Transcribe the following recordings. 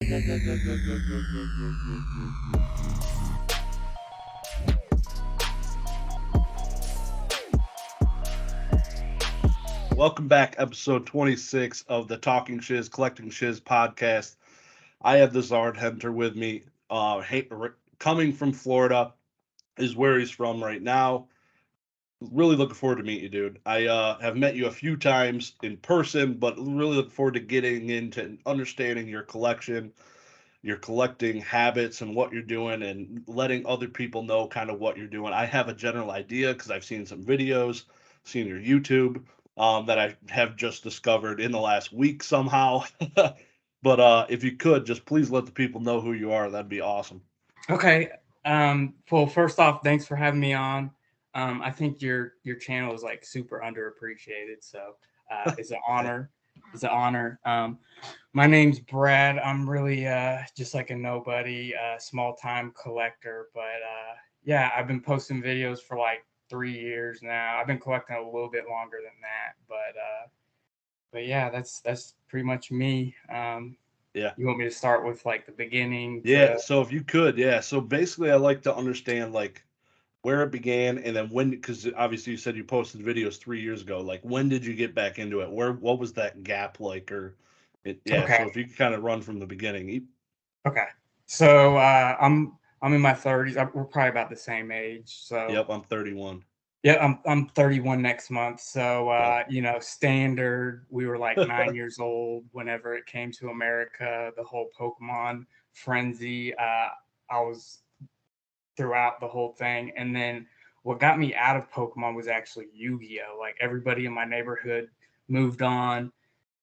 Welcome back, episode 26 of the Talking Shiz, Collecting Shiz podcast. I have the Zard Hunter with me. Coming from Florida is where he's from right now. Really looking forward to meet you, dude. I have met you a few times in person, but really looking forward to getting into understanding your collection, your collecting habits, and what you're doing, and letting other people know kind of what you're doing. I have a general idea because I've seen some videos, seen your YouTube, that I have just discovered in the last week somehow. But if you could, just please let the people know who you are. That'd be awesome. Okay. Well, first off, thanks for having me on. I think your channel is like super underappreciated, so it's an honor. It's an honor. My name's Brad. I'm really just like a nobody, small time collector. But yeah, I've been posting videos for like 3 years now. I've been collecting a little bit longer than that, but yeah, that's pretty much me. Yeah. You want me to start with like the beginning Yeah. to So if you could, yeah. So basically, I like to understand like where it began and then when, because obviously you said you posted videos 3 years ago. Like when did you get back into it? What was that gap like? Yeah. okay. So if you could kind of run from the beginning. Okay. So I'm in my 30s. We're probably about the same age. So Yep, I'm 31. yeah, I'm 31 next month. So Yep. standard. We were like 9 years old whenever it came to America. The whole Pokemon frenzy. I was throughout the whole thing, and then what got me out of Pokemon was actually Yu-Gi-Oh. Like everybody in my neighborhood moved on,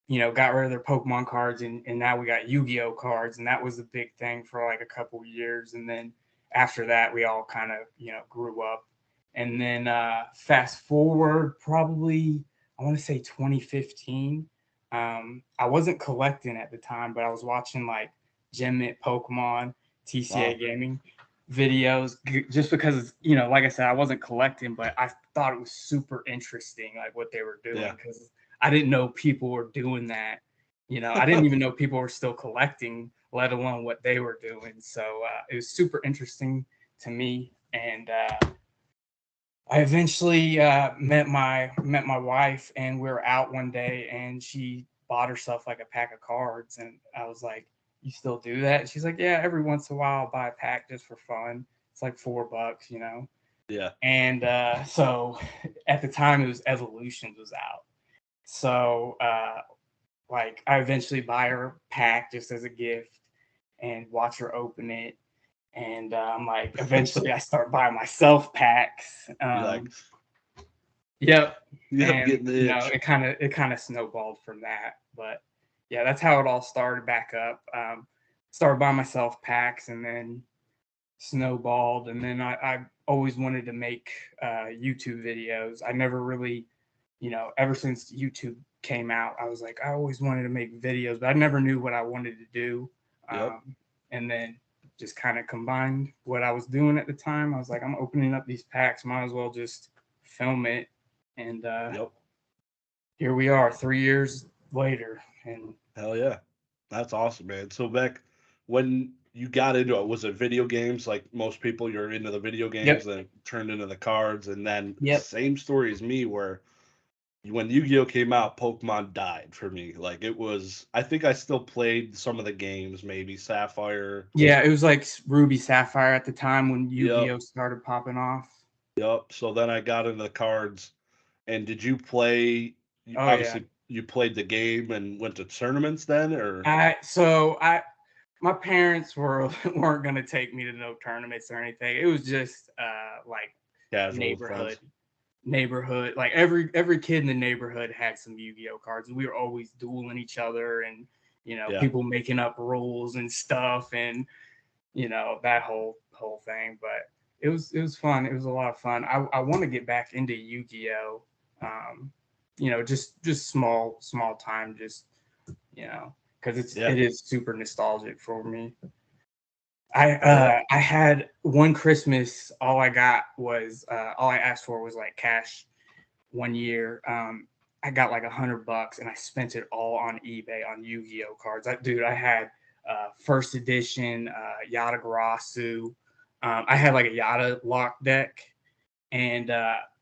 got rid of their Pokemon cards, and now we got Yu-Gi-Oh cards, and that was a big thing for like a couple years. And then after that, we all kind of, grew up. And then fast forward, probably I want to say 2015. I wasn't collecting at the time, but I was watching like Gem Mint Pokemon, TCA Wow. Gaming videos, just because, like I said, I wasn't collecting, but I thought it was super interesting, like what they were doing, Yeah. because I didn't know people were doing that. I didn't even know people were still collecting, let alone what they were doing. So it was super interesting to me. And I eventually met my wife, and we were out one day, and she bought herself like a pack of cards, and I was like, "You still do that?" And she's like, "Yeah, every once in a while I'll buy a pack just for fun. It's like $4." Yeah. And so at the time it was Evolutions was out. So like I eventually buy her a pack just as a gift and watch her open it. And I'm like, eventually I start buying myself packs. You like, Yep. yep, And getting the itch. it kind of snowballed from that. But yeah, that's how it all started back up. Started buying myself packs, and then snowballed. And then I always wanted to make YouTube videos. I never really, ever since YouTube came out, I was like, I always wanted to make videos, but I never knew what I wanted to do. Yep. And then just kind of combined what I was doing at the time. I was like, I'm opening up these packs, might as well just film it. And Yep. here we are 3 years later. And Hell yeah. That's awesome, man. So back when you got into it, was it video games? Like most people, you're into the video games, yep, then it turned into the cards, and then yep. same story as me, where when Yu-Gi-Oh came out, Pokemon died for me. Like it was, I think I still played some of the games, maybe Sapphire. Yeah, it was like Ruby Sapphire at the time when Yep, Yu-Gi-Oh started popping off. yep. So then I got into the cards. And did you play? Oh yeah. Obviously, you played the game and went to tournaments then, or My parents weren't gonna take me to no tournaments or anything. It was just like casual with neighborhood friends? neighborhood. Like every kid in the neighborhood had some Yu-Gi-Oh cards, and we were always dueling each other, and Yeah, people making up rules and stuff, and that whole thing. But it was fun. It was a lot of fun. I want to get back into Yu-Gi-Oh. Um, just small time, just because yeah. it is super nostalgic for me. I Hell yeah. I had one Christmas. All I asked for was like cash. One year, I got like $100 and I spent it all on eBay on Yu-Gi-Oh cards. Dude, I had first edition Yada Garasu. I had like a Yada lock deck, and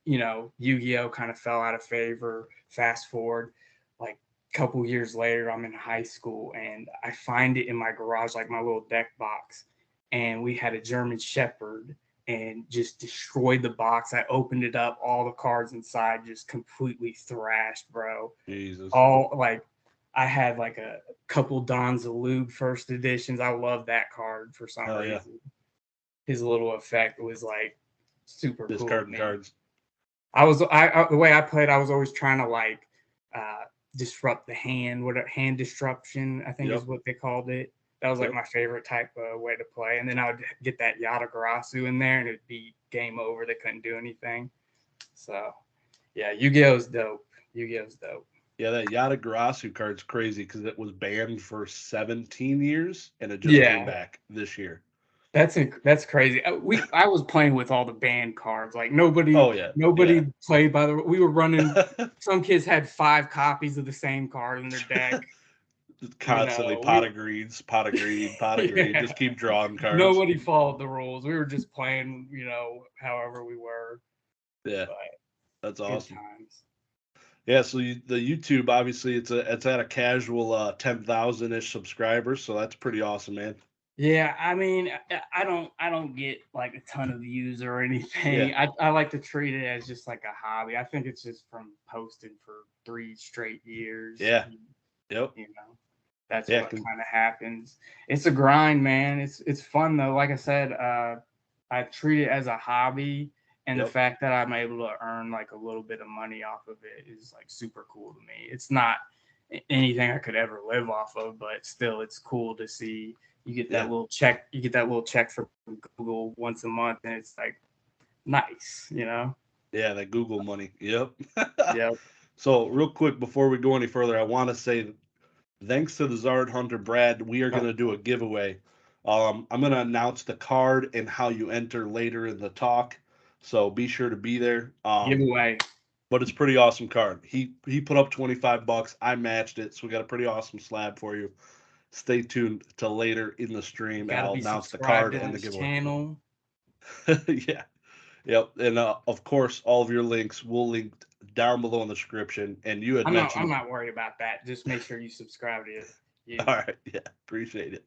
Yu-Gi-Oh kind of fell out of favor. Fast forward, like a couple years later, I'm in high school, and I find it in my garage, like my little deck box, and we had a German Shepherd, and just destroyed the box. I opened it up, all the cards inside just completely thrashed, bro. Jesus. All like, I had like a couple Don Zalub first editions. I love that card for some reason. Yeah. His little effect was like super cool. Discarding cards. I the way I played, I was always trying to like disrupt the hand. Hand disruption, I think is what they called it. That was like my favorite type of way to play. And then I would get that Yada Garasu in there, and it'd be game over. They couldn't do anything. So yeah, Yu-Gi-Oh's dope. Yu-Gi-Oh's dope. Yeah, that Yada Garasu card's crazy because it was banned for 17 years and it just came back this year. That's crazy. I was playing with all the banned cards. Like nobody played by the. We were running. Some kids had 5 copies of the same card in their deck. Constantly pot of green. Just keep drawing cards. Nobody followed the rules. We were just playing, however we were. Yeah, but that's awesome. Yeah, so the YouTube, obviously it's at a casual 10,000-ish subscribers, so that's pretty awesome, man. Yeah, I mean, I don't get like a ton of views or anything. Yeah. I like to treat it as just like a hobby. I think it's just from posting for 3 straight years. Yeah. Yep. That's what kind of happens. It's a grind, man. It's fun though. Like I said, I treat it as a hobby, and the fact that I'm able to earn like a little bit of money off of it is like super cool to me. It's not anything I could ever live off of, but still, it's cool to see. You get that little check. You get that little check from Google once a month, and it's like nice, Yeah, that Google money. Yep. Yep. So real quick before we go any further, I want to say thanks to the Zard Hunter Brad, we are going to do a giveaway. I'm going to announce the card and how you enter later in the talk, so be sure to be there. Giveaway. But it's a pretty awesome card. He put up $25. I matched it, so we got a pretty awesome slab for you. Stay tuned to later in the stream, and I'll announce the card and the giveaway. Channel. Yeah. Yep. And of course, all of your links will link down below in the description. And you had mentioned. I'm not worried about that. Just make sure you subscribe to it. Yeah. All right. Yeah. Appreciate it.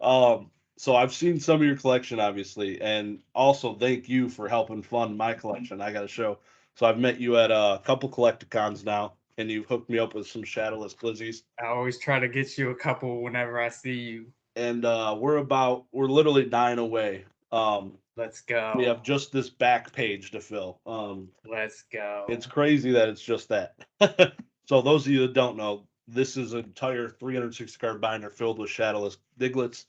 So I've seen some of your collection, obviously, and also thank you for helping fund my collection. I got to show. So I've met you at a couple Collecticons now, and you've hooked me up with some Shadowless Glizzies. I always try to get you a couple whenever I see you. And we're literally 9 away. Let's go. We have just this back page to fill. Let's go. It's crazy that it's just that. So those of you that don't know, this is an entire 360 card binder filled with Shadowless Diglets.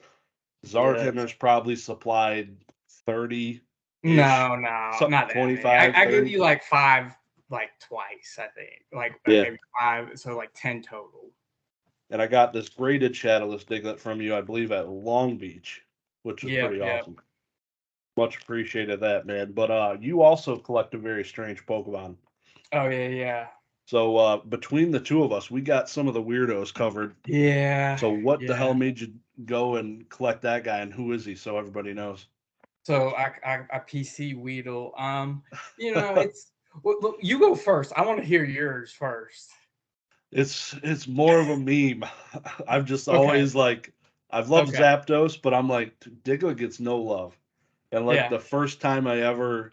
TheZardHunter's probably supplied 30. No, not 25. I give you like 5, like twice, I think. Like maybe 5, so like 10 total. And I got this graded Shadowless Diglet from you, I believe, at Long Beach, which is pretty awesome. Much appreciated that, man. But you also collect a very strange Pokemon. Oh, yeah. So between the two of us, we got some of the weirdos covered. Yeah. So what the hell made you go and collect that guy, and who is he, so everybody knows? So I PC Weedle. It's well, you go first. I want to hear yours first. It's more of a meme. I've just always I've loved Zapdos, but I'm like, Diglett gets no love. And the first time I ever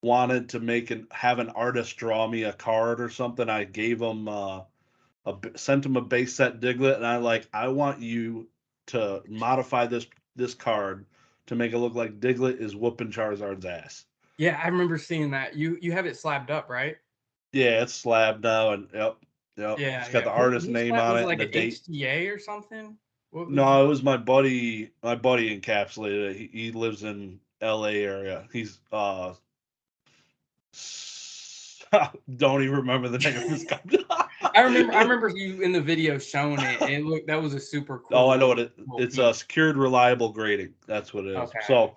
wanted to have an artist draw me a card or something, I gave him sent him a base set Diglett, and I want you to modify this card to make it look like Diglett is whooping Charizard's ass. Yeah, I remember seeing that. You have it slabbed up, right? Yeah, it's slabbed now, and yep. Yeah, it's got the artist name on it. Like and the an date. HTA or something? No, it was my buddy. My buddy encapsulated it. He lives in LA area. He's don't even remember the name of his company. I remember you in the video showing it. That was a super cool. Oh, I know what it's a secured reliable grading. That's what it is. Okay. So,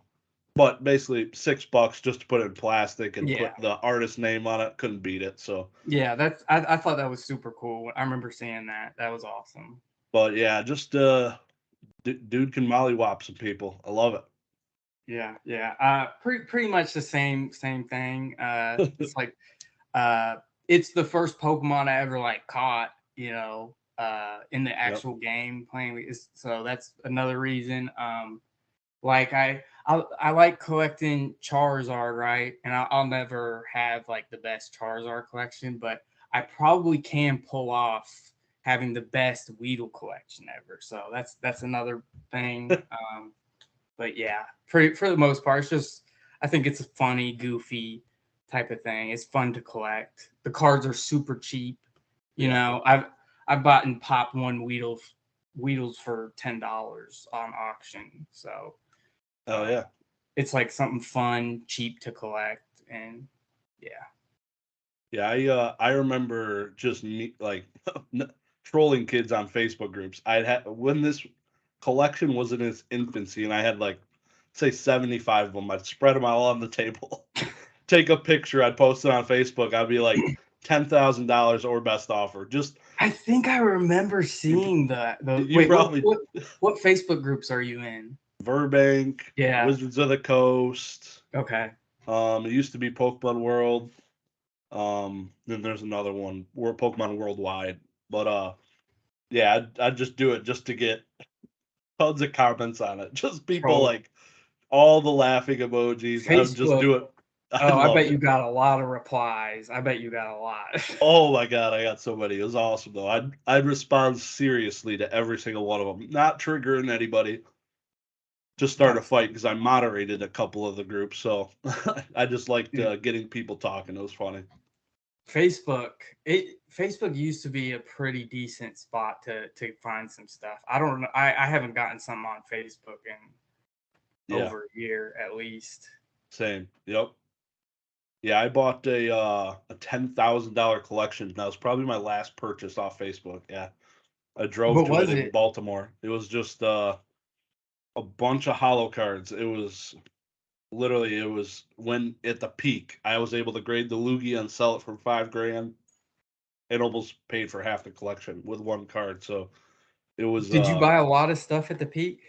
but basically $6 just to put it in plastic and put the artist name on it. Couldn't beat it. So yeah, I thought that was super cool. I remember seeing that. That was awesome. But yeah, just Dude can mollywop some people. I love Yeah. Pretty much the same thing. it. It's like uh, it's the first Pokemon I ever like caught. In the Yep. actual game playing. So that's another reason. Like I like collecting Charizard, right? And I'll never have like the best Charizard collection, but I probably can pull off having the best Weedle collection ever. So that's another thing. But yeah, for the most part, it's just I think it's a funny, goofy type of thing. It's fun to collect. The cards are super cheap. Yeah. I've bought and popped one Weedles for $10 on auction. So Oh uh, yeah. it's like something fun, cheap to collect, and yeah. Yeah. I remember just me like trolling kids on Facebook groups. I'd had when this collection was in its infancy, and I had like say 75 of them. I'd spread them all on the table, take a picture, I'd post it on Facebook. I'd be like $10,000 or best offer. Just I think I remember you, seeing the you wait, probably what Facebook groups are you in? Burbank, Yeah. Wizards of the Coast. Okay. It used to be Pokemon World. Then there's another one, Pokemon Worldwide. But yeah, I'd just do it just to get tons of comments on it. Just people Troll like all the laughing emojis. I would just Facebook. do it. I Oh, I loved bet you it. got a lot of replies. I bet you got a lot. Oh my god, I got so many. It was awesome though. I'd respond seriously to every single one of them, not triggering anybody. Just start a That's fight because I moderated a couple of the groups, so I just liked dude, getting people talking. It was funny. Facebook used to be a pretty decent spot to find some stuff. I don't know. I haven't gotten some on Facebook in Yeah, over a year at least. same. Yep. Yeah, I bought a $10,000 collection. That was probably my last purchase off Facebook. Yeah, I drove What to it was in it? Baltimore. It was just a bunch of hollow cards. It was literally it was when at the peak I was able to grade the Lugia and sell it for 5 grand. It almost paid for half the collection with one card. So it was Did you buy a lot of stuff at the peak?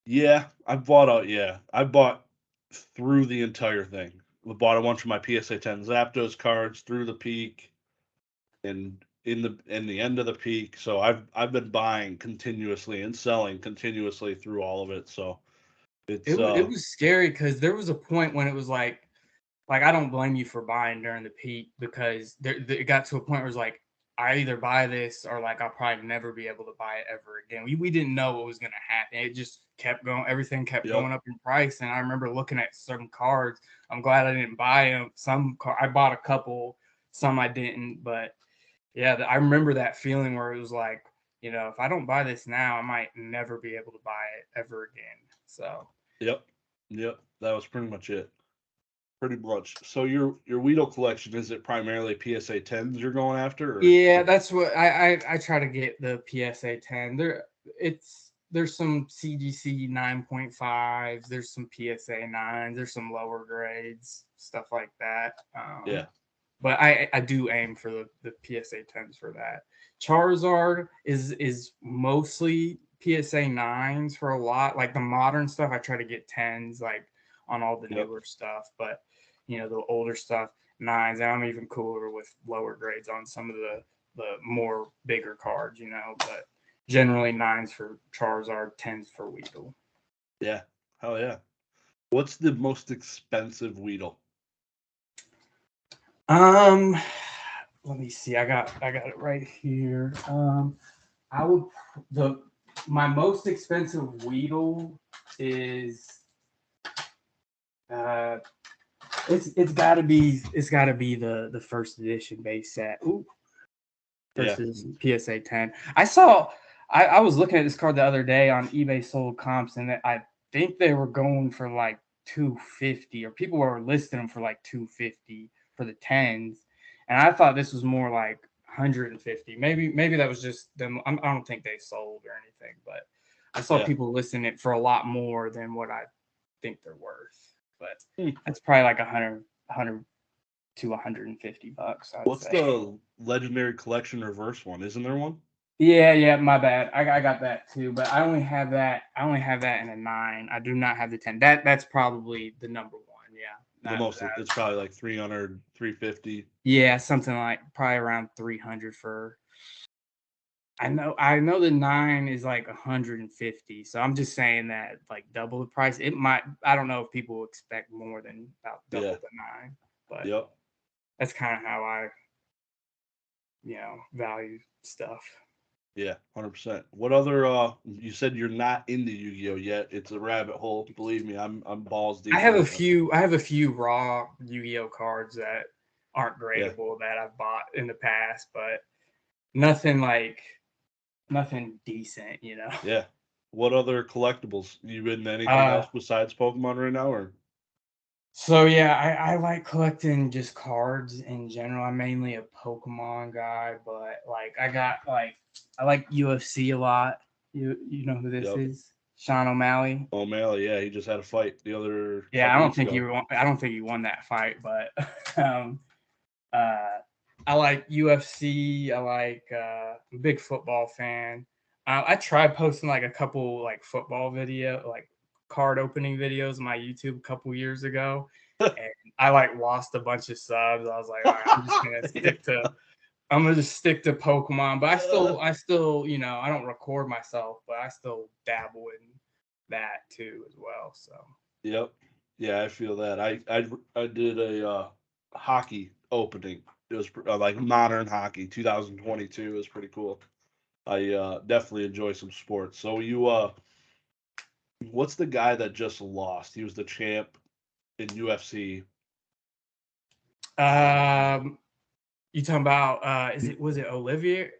yeah, I bought through the entire thing. I bought a bunch of my PSA 10 Zapdos cards through the peak and in the end of the peak. So I've been buying continuously and selling continuously through all of it. So it's It was scary because there was a point when it was like I don't blame you for buying during the peak because it got to a point where it's like I either buy this or like I'll probably never be able to buy it ever again. We didn't know what was gonna happen. It just kept going. Everything kept yep, going up in price, and I remember looking at some cards. I'm glad I didn't buy them. I bought a couple, some I didn't, but yeah, I remember that feeling where it was like, if I don't buy this now, I might never be able to buy it ever again. So yep, yep. That was pretty much it. Pretty much. So your Weedle collection, is it primarily PSA 10s you're going after or yeah, that's what I try to get the PSA 10. There's some CGC 9.5s, there's some PSA 9s, there's some lower grades, stuff like that. yeah. But I do aim for the PSA 10s for that. Charizard is mostly PSA 9s for a lot. Like the modern stuff, I try to get 10s like on all the Yep. newer stuff, but the older stuff, 9s. And I'm even cooler with lower grades on some of the more bigger cards, but generally 9s for Charizard, 10s for Weedle. Yeah. Hell yeah. What's the most expensive Weedle? Um Let me see. I got it right here. I would the my most expensive Weedle is uh it's gotta be the first edition base set. Ooh, Yeah. first edition PSA 10. I was looking at this card the other day on eBay sold comps, and I think they were going for like 250, or people were listing them for like 250 for the 10s, and I thought this was more like 150. Maybe that was just them. I don't think they sold or anything, but I saw Yeah. people listing it for a lot more than what I think they're worth. But Hmm. that's probably like 100 to $150, I'd What's say. the legendary collection reverse one? Isn't there one? Yeah, my bad. I got that too, but I only have that in a 9. I do not have the 10. That's probably the number one. Yeah. The most, it's probably like 300, 350. Yeah, something like probably around 300 for. I know the 9 is like 150. So I'm just saying that like double the price. It might. I don't know if people expect more than about double the 9, but Yep. that's kind of how I value stuff. Yeah, 100%. What other you said you're not into Yu-Gi-Oh yet. It's a rabbit hole. Believe me, I'm balls deep. I have a few raw Yu-Gi-Oh cards that aren't gradable that I've bought in the past, but nothing decent, Yeah. What other collectibles? You into anything else besides Pokemon right now, or? So yeah, I like collecting just cards in general. I'm mainly a Pokemon guy, but like I like UFC a lot. You know who this is? Sean O'Malley. O'Malley, yeah, he just had a fight the other. Yeah, I don't think he won that fight, but I like UFC. I like I'm a big football fan. I tried posting like a couple like football like card opening videos on my YouTube a couple years ago, and I like lost a bunch of subs. I was like, all right, I'm gonna just stick to Pokemon. But I still I don't record myself, but I still dabble in that too as well. So. Yep. Yeah, I feel that. I did a hockey opening. It was like modern hockey, 2022. It was pretty cool. I definitely enjoy some sports. So what's the guy that just lost? He was the champ in UFC. You talking about was it Olivier?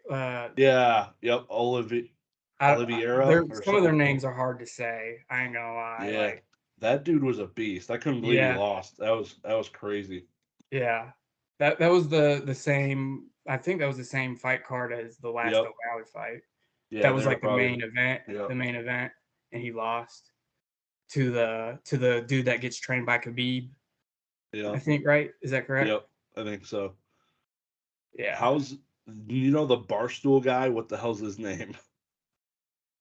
Yeah, yep, Oliveira or some of their something. names are hard to say. I ain't gonna lie. Yeah, Like, that dude was a beast. I couldn't believe he yeah, lost. That was crazy. yeah. That was the same. I think that was the same fight card as the last Yep. O'Malley fight. Yeah, That was they were like probably. the Yep. main event, and he lost to the dude that gets trained by Khabib. Yeah. I think, right? Is that correct? Yep. I think so. Yeah. How's the Barstool guy? What the hell's his name?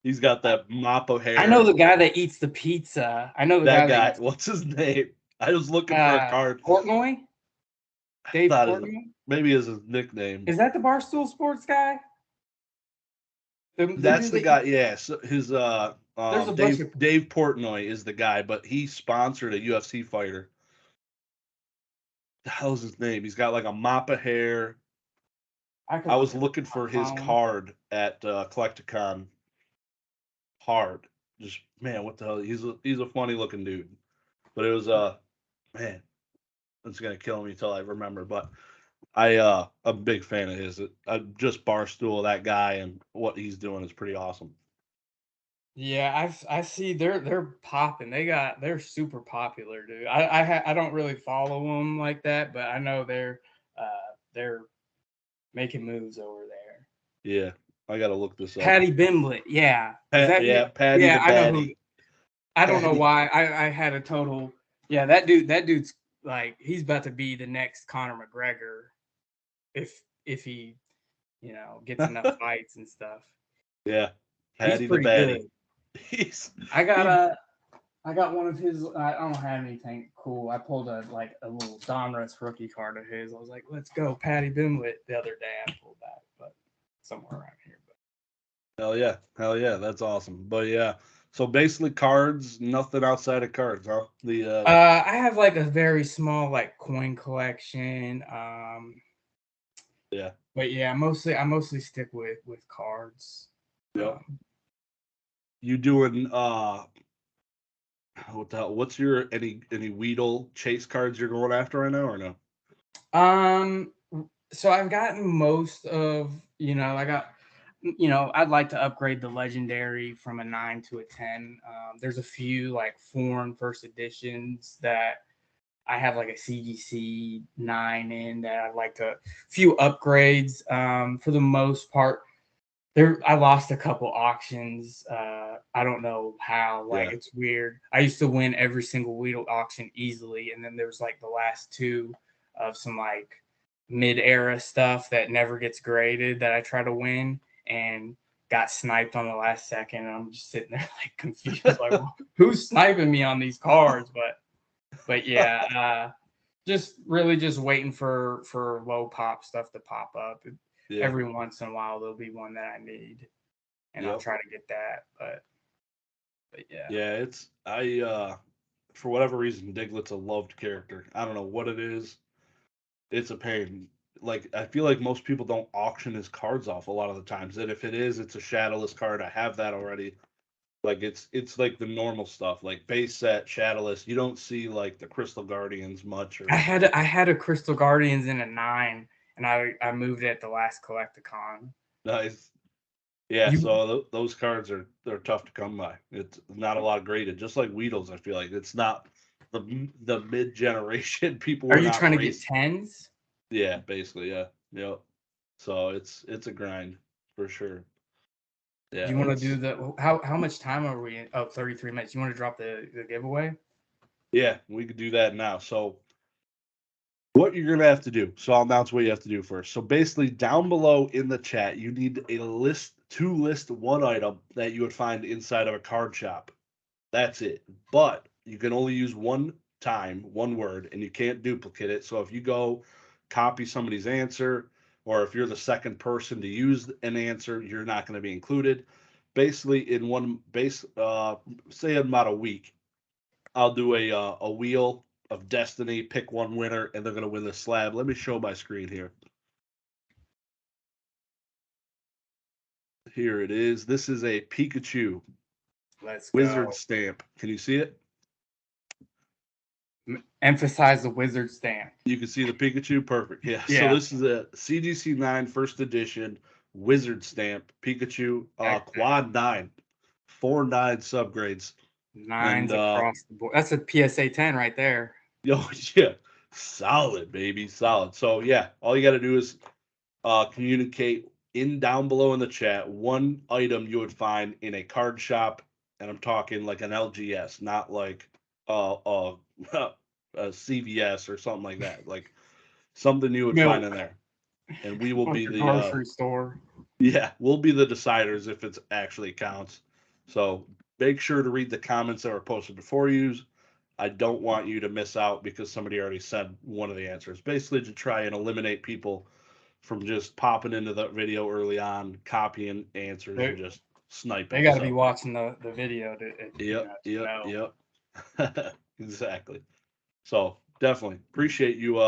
He's got that mop of hair. I know the guy that eats the pizza. I know the That guy that guy. eats What's his name? I was looking for a card. Portnoy. Dave Portnoy. Maybe is his nickname. Is that the Barstool Sports guy? That's the guy. Yeah. So his there's a Dave bunch of Dave Portnoy is the guy, but he sponsored a UFC fighter. The hell's his name? He's got like a mop of hair. I was looking for his card at Collecticon. Hard. Just man, what the hell? He's a funny looking dude. But it was man, it's gonna kill me until I remember. But I'm a big fan of his. I just Barstool that guy and what he's doing is pretty awesome. Yeah, I see they're popping. They're super popular, dude. I don't really follow them like that, but I know they're making moves over there. Yeah, I gotta look this up. Patty Bimblett, yeah. Patty yeah, the I know Batty. who. I don't know why I had a total. Yeah, that dude's like he's about to be the next Conor McGregor if he gets enough fights and stuff. Yeah, He's Patty the pretty Batty. good. I got one of his. I don't have anything cool. I pulled a little Donruss rookie card of his. I was like, let's go, Patty Bimblett. The other day I pulled that, but somewhere around here. Hell yeah, that's awesome. But yeah, so basically cards, nothing outside of cards, huh? I have like a very small like coin collection. Yeah. But yeah, I mostly stick with cards. Yep. You doing what the hell? What's your any Weedle chase cards you're going after right now or no? So I've gotten most of, I got, I'd like to upgrade the legendary from a 9 to a 10. There's a few like foreign first editions that I have like a CGC 9 in that I'd like to few upgrades. For the most part, I lost a couple auctions. I don't know how. It's weird. I used to win every single Weedle auction easily, and then there's like the last two of some like mid-era stuff that never gets graded that I try to win, and got sniped on the last second. And I'm just sitting there like confused, like, well, who's sniping me on these cards? But yeah, just really just waiting for low pop stuff to pop up. Yeah. Every once in a while, there'll be one that I need, and I'll try to get that. But yeah. Yeah, for whatever reason, Diglett's a loved character. I don't know what it is. It's a pain. Like I feel like most people don't auction his cards off a lot of the times. And if it is, it's a shadowless card. I have that already. Like it's like the normal stuff, like base set, shadowless. You don't see like the Crystal Guardians much. Or I had a Crystal Guardians in a 9, and I moved it at the last Collecticon. nice. Yeah, so those cards they're tough to come by. It's not a lot of graded, just like Weedles. I feel like it's not the mid generation people. Are you trying to get 10s? Yeah, basically, yeah, yep. So it's a grind for sure. Yeah. You want to do the how much time are we in? Oh, 33 minutes. You want to drop the giveaway? Yeah, we could do that now. So what you're gonna have to do. So I'll announce what you have to do first. So basically, down below in the chat, you need a list to list one item that you would find inside of a card shop. That's it. But you can only use one time, one word, and you can't duplicate it. So if you go copy somebody's answer, or if you're the second person to use an answer, you're not going to be included. Basically, in one say in about a week, I'll do a wheel of destiny, pick one winner, and they're going to win the slab. Let me show my screen here. Here it is. This is a Pikachu wizard stamp. Can you see it? Emphasize the wizard stamp. You can see the Pikachu. Perfect. Yeah. So this is a CGC 9 first edition wizard stamp Pikachu quad 9, 4 9 subgrades. 9s across the board. That's a PSA 10 right there. Oh yeah, solid baby, solid. So yeah, all you got to do is communicate down below in the chat one item you would find in a card shop, and I'm talking like an LGS, not like a CVS or something like that, like something you would find in there, and we will be the grocery store. Yeah, we'll be the deciders if it actually counts. So make sure to read the comments that were posted before you. I don't want you to miss out because somebody already said one of the answers. Basically, to try and eliminate people from just popping into the video early on, copying answers, and just sniping. They got to be watching the video to Yep. Exactly. So definitely appreciate you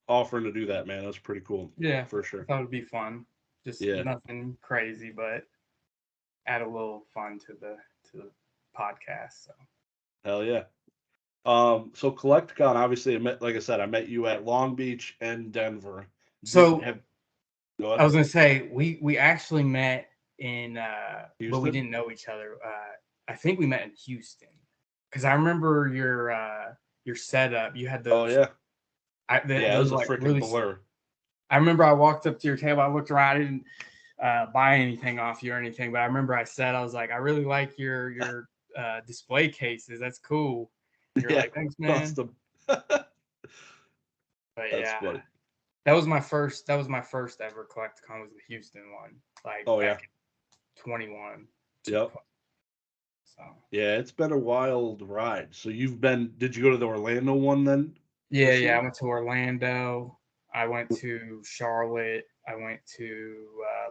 offering to do that, man. That's pretty cool. Yeah, for sure. I thought it'd be fun. Just nothing crazy, but add a little fun to the podcast. So hell yeah. So Collecticon, obviously, like I said, I met you at Long Beach and Denver. So I was gonna say we actually met in but we didn't know each other. I think we met in Houston because I remember your setup. You had those. Oh yeah. It was a freaking really blur. I remember I walked up to your table. I looked around. I didn't buy anything off you or anything, but I remember I was like, I really like your display cases. That's cool. You're like, thanks, man. But that's funny. That was my first ever Collecticon, was the Houston one. Like back in 21. Yep. So yeah, it's been a wild ride. So did you go to the Orlando one then? Yeah, I went to Orlando. I went to Charlotte. I went to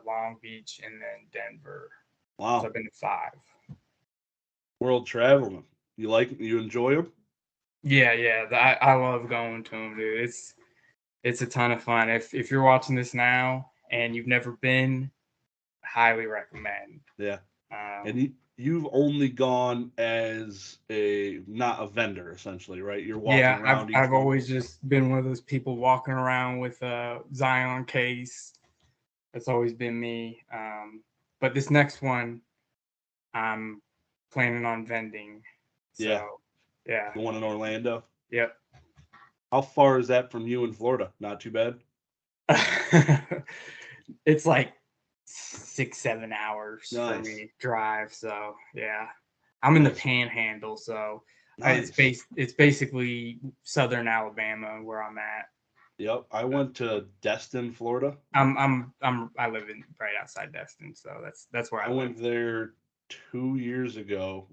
Long Beach and then Denver. Wow. So I've been to 5. World traveling. You enjoy them? Yeah. I love going to them, dude. It's a ton of fun. If you're watching this now and you've never been, highly recommend. Yeah. And you've only gone as not a vendor, essentially, right? You're walking around. I've always just been one of those people walking around with a Zion case. That's always been me. But this next one, I'm planning on vending. So, yeah. The one in Orlando? Yep. How far is that from you in Florida? Not too bad? It's like 6-7 hours for me drive. So, yeah. I'm in the Panhandle, so it's basically southern Alabama where I'm at. Yep. I went to Destin, Florida. I live in right outside Destin, so that's where I I live. went there 2 years ago.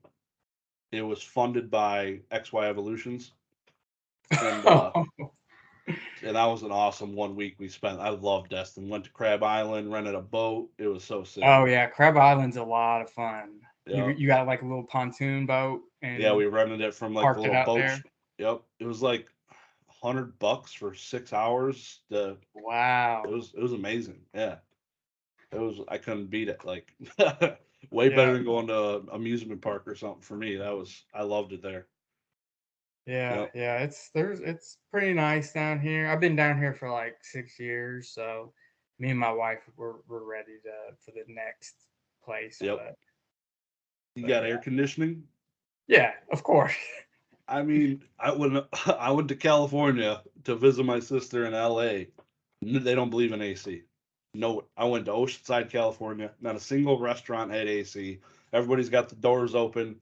It was funded by XY Evolutions, and that was an awesome 1 week we spent. I loved Destin. Went to Crab Island, rented a boat. It was so sick. Oh yeah, Crab Island's a lot of fun. Yep. You got like a little pontoon boat Yeah, and we rented it from like the parked it little out boat. there. Yep. It was like $100 for 6 hours. It Wow. was amazing. Yeah. It was I couldn't beat it. Like way better Yeah, than going to amusement park or something for me. I loved it there. yeah, Yep. yeah. It's pretty nice down here. I've been down here for like 6 years, so me and my wife we're ready to for the next place, Yep. You but got air conditioning? yeah, of course. I mean, I went to California to visit my sister in LA. They don't believe in AC. No, I went to Oceanside, California. Not a single restaurant had AC. Everybody's got the doors open.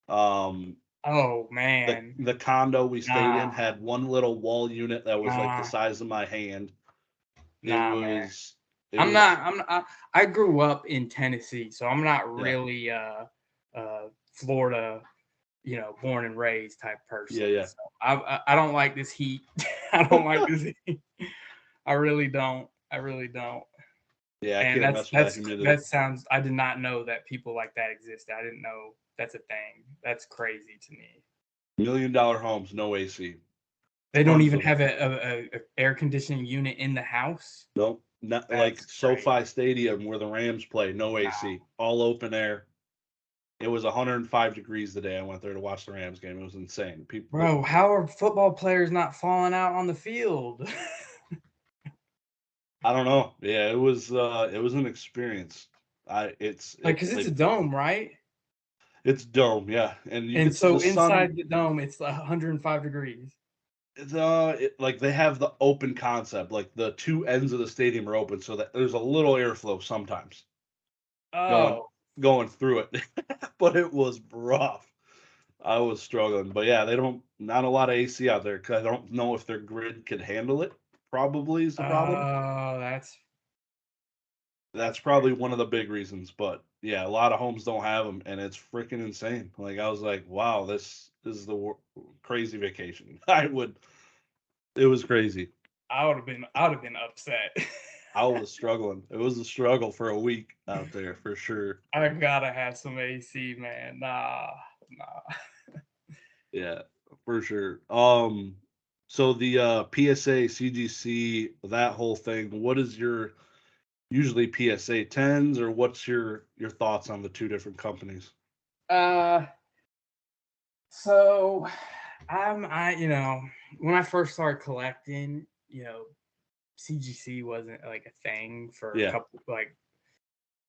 Um, Oh the man, the condo we stayed in nah, had one little wall unit that was like the nah, size of my hand. It nah, man. was it I'm was not. I grew up in Tennessee, so I'm not yeah, really Florida, born and raised type yeah, person. yeah. So I don't like this heat. I don't like this heat. I really don't. I really don't. Yeah, I And can't mess with that humidity. that sounds. I did not know that people like that existed. I didn't know that's a thing. That's crazy to me. $1 million homes, no AC. They don't Tons even of them. have a air conditioning unit in the house. Nope. Not like That's crazy. SoFi Stadium where the Rams play, no Nah. AC. All open air. It was 105 degrees the day I went there to watch the Rams game. It was insane. People Bro, how are football players not falling out on the field? I don't know. Yeah, it was an experience. I Like, it's cause it's like a dome, right? it's dome, yeah. And you And get to the so sun. inside the dome, it's 105 degrees. Like they have the open concept. Like the two ends of the stadium are open so that there's a little airflow sometimes going Oh, going through it. But it was rough. I was struggling. But yeah, they don't not a lot of AC out there because I don't know if their grid could handle it. Probably is the problem. that's That's probably crazy. one of the big reasons. But yeah, a lot of homes don't have them, and it's freaking insane. Like I was like, wow, this is the crazy vacation. I would. It was crazy. I would have been upset. I was struggling. It was a struggle for a week out there for sure. I gotta have some AC, man. Nah. Yeah, for sure. So the PSA, CGC, that whole thing. What is your usually PSA tens, or what's your thoughts on the two different companies? Uh, so when I first started collecting, CGC wasn't like a thing for a Yeah, couple like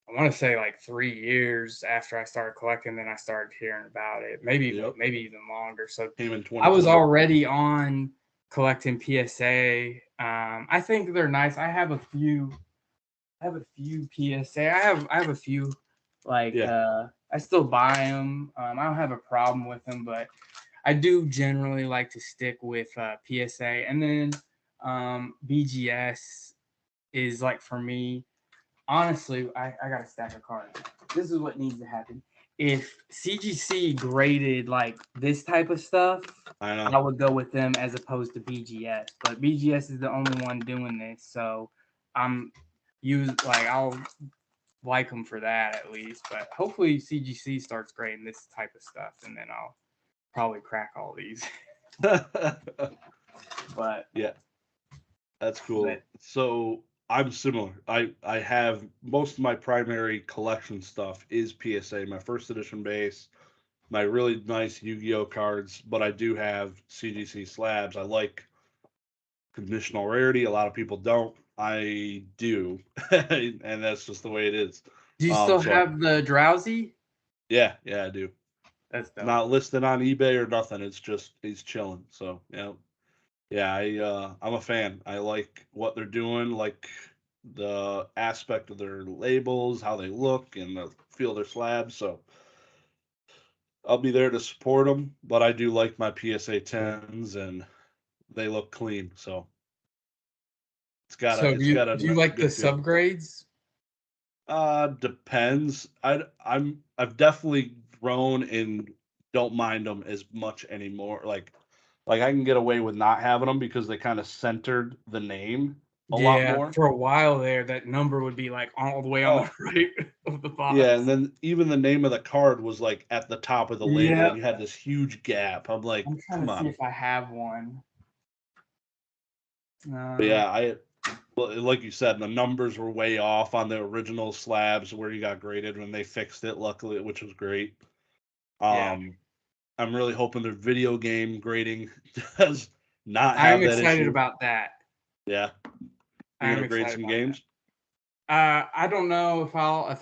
I want to say like 3 years after I started collecting, then I started hearing about it. yep. Maybe even longer. So Came in I was 2020. already on collecting PSA. I think they're nice. I have a few PSA. I have a few like Yeah, I still buy them. I don't have a problem with them, but I do generally like to stick with PSA. And then BGS is like for me honestly, I got a stack of cards. This is what needs to happen. If CGC graded like this type of stuff, I know. I would go with them as opposed to BGS. But BGS is the only one doing this, so I'm I'll like them for that at least. But hopefully CGC starts grading this type of stuff, and then I'll probably crack all these. but Yeah, that's cool. but So I'm similar. I have most of my primary collection stuff is PSA, my first edition base, my really nice Yu-Gi-Oh cards, but I do have CGC slabs. I like conditional rarity. A lot of people don't. I do, and that's just the way it is. do you still So have the drowsy? yeah, I do. That's dope. Not listed on eBay or nothing. It's just he's chilling. So yeah. I'm a fan. I like what they're doing. Like the aspect of their labels, how they look, and the feel of their slabs. So I'll be there to support them. But I do like my PSA 10s, and they look clean. So So it's got a do you like the good feel. subgrades? Depends. I've definitely grown and don't mind them as much anymore. Like I can get away with not having them because they kind of centered the name a lot Yeah, more. for a while there, that number would be like all the way on the Oh, right of the yeah, and box. then even the name of the card was like at the top of the label, and Yep. you had this huge gap. I'm like, I'm trying come to see on. if I have one. But Uh, yeah, like you said, the numbers were way off on the original slabs where you got graded when they fixed it, luckily, which was great. yeah, Um, I'm really hoping their video game grading does not I am have that excited issue. about that. Yeah, I you're am gonna grade excited some about that. games. I don't know if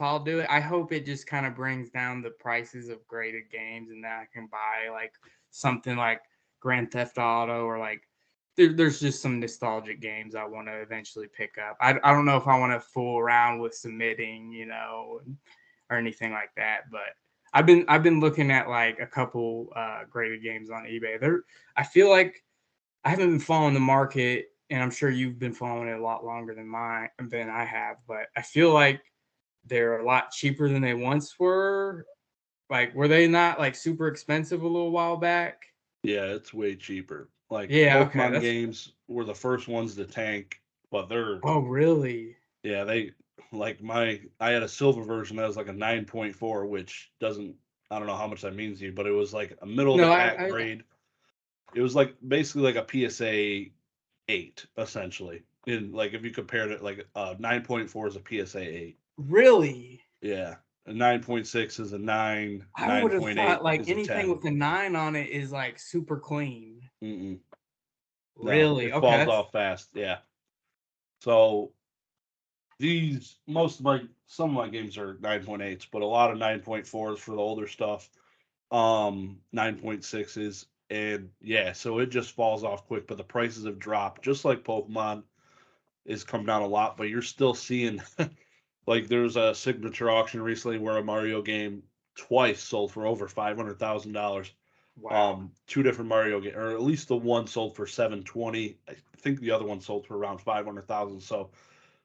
I'll do it. I hope it just kind of brings down the prices of graded games, and that I can buy like something like Grand Theft Auto or like there's just some nostalgic games I want to eventually pick up. I don't know if I want to fool around with submitting, or anything like that, but I've been looking at like a couple graded games on eBay. I feel like I haven't been following the market, and I'm sure you've been following it a lot longer than I have. But I feel like they're a lot cheaper than they once were. Like, were they not like super expensive a little while back? Yeah, it's way cheaper. Like Yeah. Okay. Pokemon That's. games were the first ones to tank, but they're Oh, really? yeah, they like I had a silver version that was like a 9.4, which doesn't I don't know how much that means to you, but it was like a middle of the No. pack grade. It was like basically like a PSA 8 essentially. In like if you compared it like 9.4 is a PSA 8. Really. Yeah. A 9.6 is a 9, I would have 9.8 thought like is a anything 10. with a 9 on it is like super clean. Mm-mm. No, Really? it Okay. falls That's off fast. Yeah. So these most of my some of my games are 9.8s, but a lot of 9.4s for the older stuff. 9.6s, and yeah, so it just falls off quick, but the prices have dropped just like Pokemon is come down a lot, but you're still seeing like there's a signature auction recently where a Mario game twice sold for over $500,000. wow. Two different Mario games, or at least the one sold for 720. I think the other one sold for around 500,000. So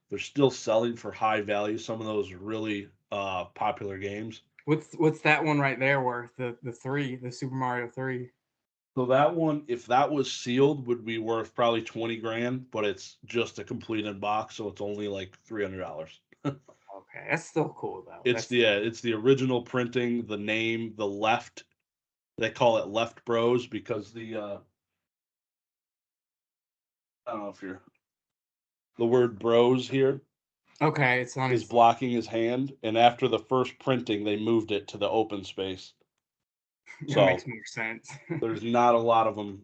they're still selling for high value. Some of those really popular games. What's that one right there worth? The Super Mario 3. So that one, if that was sealed, would be worth probably 20 grand, but it's just a completed box, so it's only like $300. Okay, that's still cool though. It's That's the still it's the original printing, the name, the left. They call it Left Bros because I don't know if you're the word bros here okay. It's on is his. blocking his hand, and after the first printing, they moved it to the open space. That makes So more sense. there's not a lot of them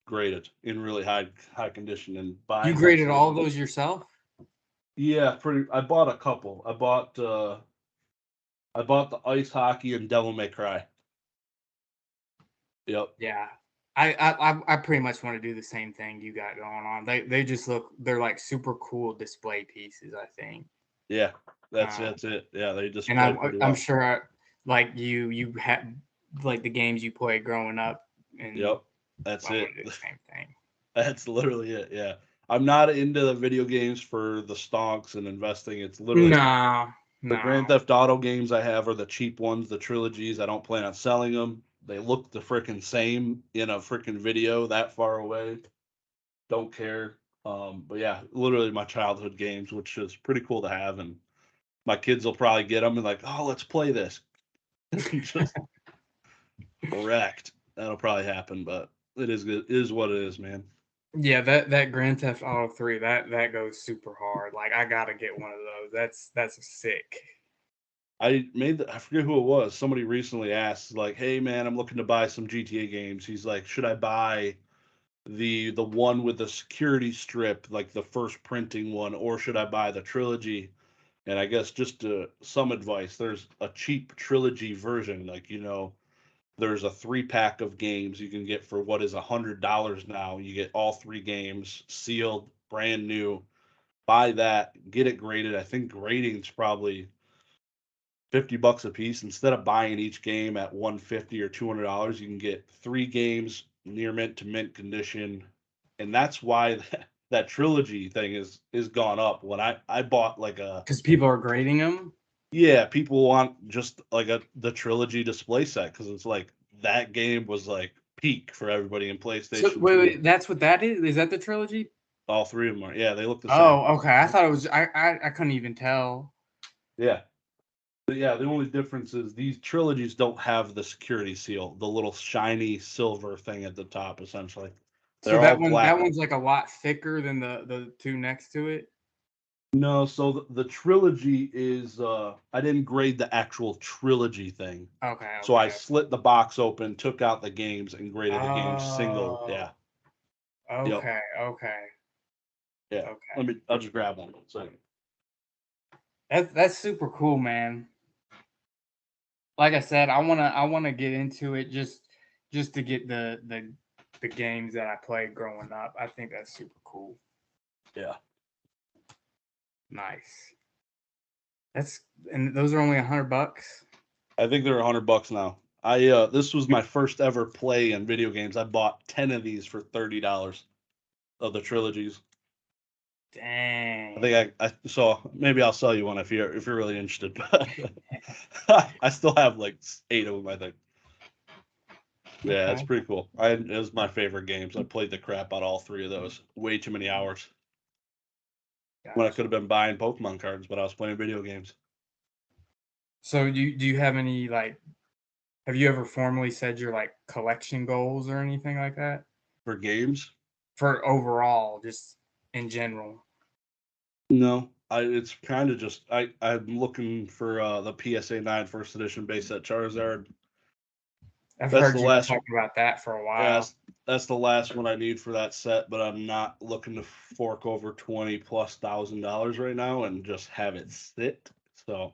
graded in really high condition, and You buying most graded of all of them. those yourself? Yeah, pretty. I bought a couple. I bought the ice hockey and Devil May Cry. Yep. Yeah. I pretty much want to do the same thing you got going on. They just they're like super cool display pieces, I think. Yeah. Um, That's it. Yeah, they and display pretty I'm well. sure like you had like the games you played growing up, and Yep. That's I want it. to do the same thing. That's literally it. Yeah. I'm not into the video games for the stonks and investing. It's literally No, the no. Grand Theft Auto games I have are the cheap ones, the trilogies. I don't plan on selling them. They look the freaking same in a freaking video that far away. Don't care. But yeah, literally my childhood games, which is pretty cool to have. And my kids will probably get them and like, oh, let's play this. Just wrecked. That'll probably happen, but it is good. It is what it is, man. Yeah, that Grand Theft Auto 3, that goes super hard. Like I gotta get one of those. That's sick. I forget who it was. Somebody recently asked, like, hey man, I'm looking to buy some GTA games. He's like, should I buy the one with the security strip, like the first printing one, or should I buy the trilogy? And I guess just some advice, there's a cheap trilogy version, like there's a 3 pack of games you can get for what is $100 now. You get all 3 games sealed, brand new. Buy that, get it graded. I think grading's probably $50 a piece. Instead of buying each game at 150 or $200, you can get 3 games near mint to mint condition. And that's why that trilogy thing is gone up. When I bought like a Because people are grading them. yeah, people want just like the trilogy display set because it's like that game was like peak for everybody in So PlayStation 2. wait, that's what that is? Is that the trilogy? All three of them are. Yeah, they look the same. Oh, okay. I thought it was. I couldn't even tell. Yeah. But yeah, the only difference is these trilogies don't have the security seal, the little shiny silver thing at the top, essentially. So They're all that black. one's like a lot thicker than the two next to it. No, so the trilogy is I didn't grade the actual trilogy thing. Okay, So I okay. slit the box open, took out the games, and graded the games single. Oh, Yeah. Yep. okay, okay, Yeah. okay. I'll just grab one. So That's super cool, man. Like I said, I wanna get into it just to get the games that I played growing up. I think that's super cool. yeah. Nice. That's and those are only $100. I think they're $100 now. I this was my first ever play in video games. I bought 10 of these for $30 of the trilogies. I Dang. think I so maybe I'll sell you one if you're really interested. But I still have like 8 of them, I think. Yeah, it's Okay. pretty cool. It was my favorite games. I played the crap out of all 3 of those. Way too many hours. When I Gotcha. could have been buying Pokemon cards, but I was playing video games. So do you have any like have you ever formally said your like collection goals or anything like that? For games? For overall, just in general. No. It's kind of just I'm looking for the PSA 9 first edition base set Charizard. I've That's heard the you last talk one. about that for a Yeah, while. that's the last one I need for that set, but I'm not looking to fork over 20 plus $1,000 right now and just have it sit. So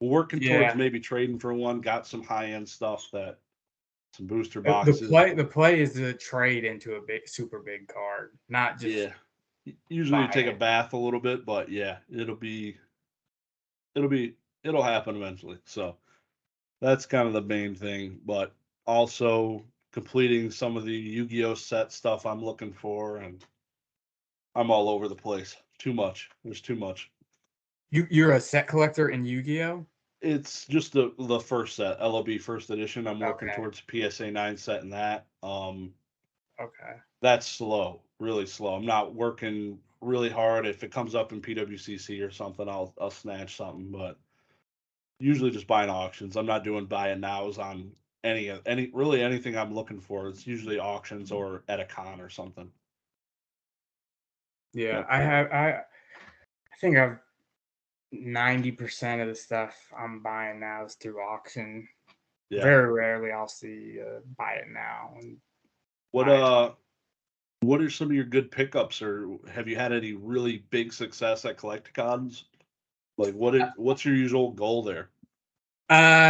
working towards Yeah. maybe trading for one. Got some high end stuff that some booster The boxes. the play is to trade into a big super big card, not just Yeah. Usually you buy take a it. bath a little bit, but yeah, it'll be it'll happen eventually. So that's kind of the main thing, but also completing some of the Yu-Gi-Oh set stuff I'm looking for, and I'm all over the place. Too much. There's too much. You're a set collector in Yu-Gi-Oh? It's just the first set, LOB first edition. I'm working Okay. towards PSA 9 set in that. Okay. That's slow, really slow. I'm not working really hard. If it comes up in PWCC or something, I'll snatch something, but usually just buying auctions. I'm not doing buy it nows on any really anything I'm looking for. It's usually auctions or at a con or something. Yeah, Yep. I think I've 90% of the stuff I'm buying now is through auction. Yeah. Very rarely I'll see buy it now and What buy it. what are some of your good pickups, or have you had any really big success at collecticons? Like what's your usual goal there?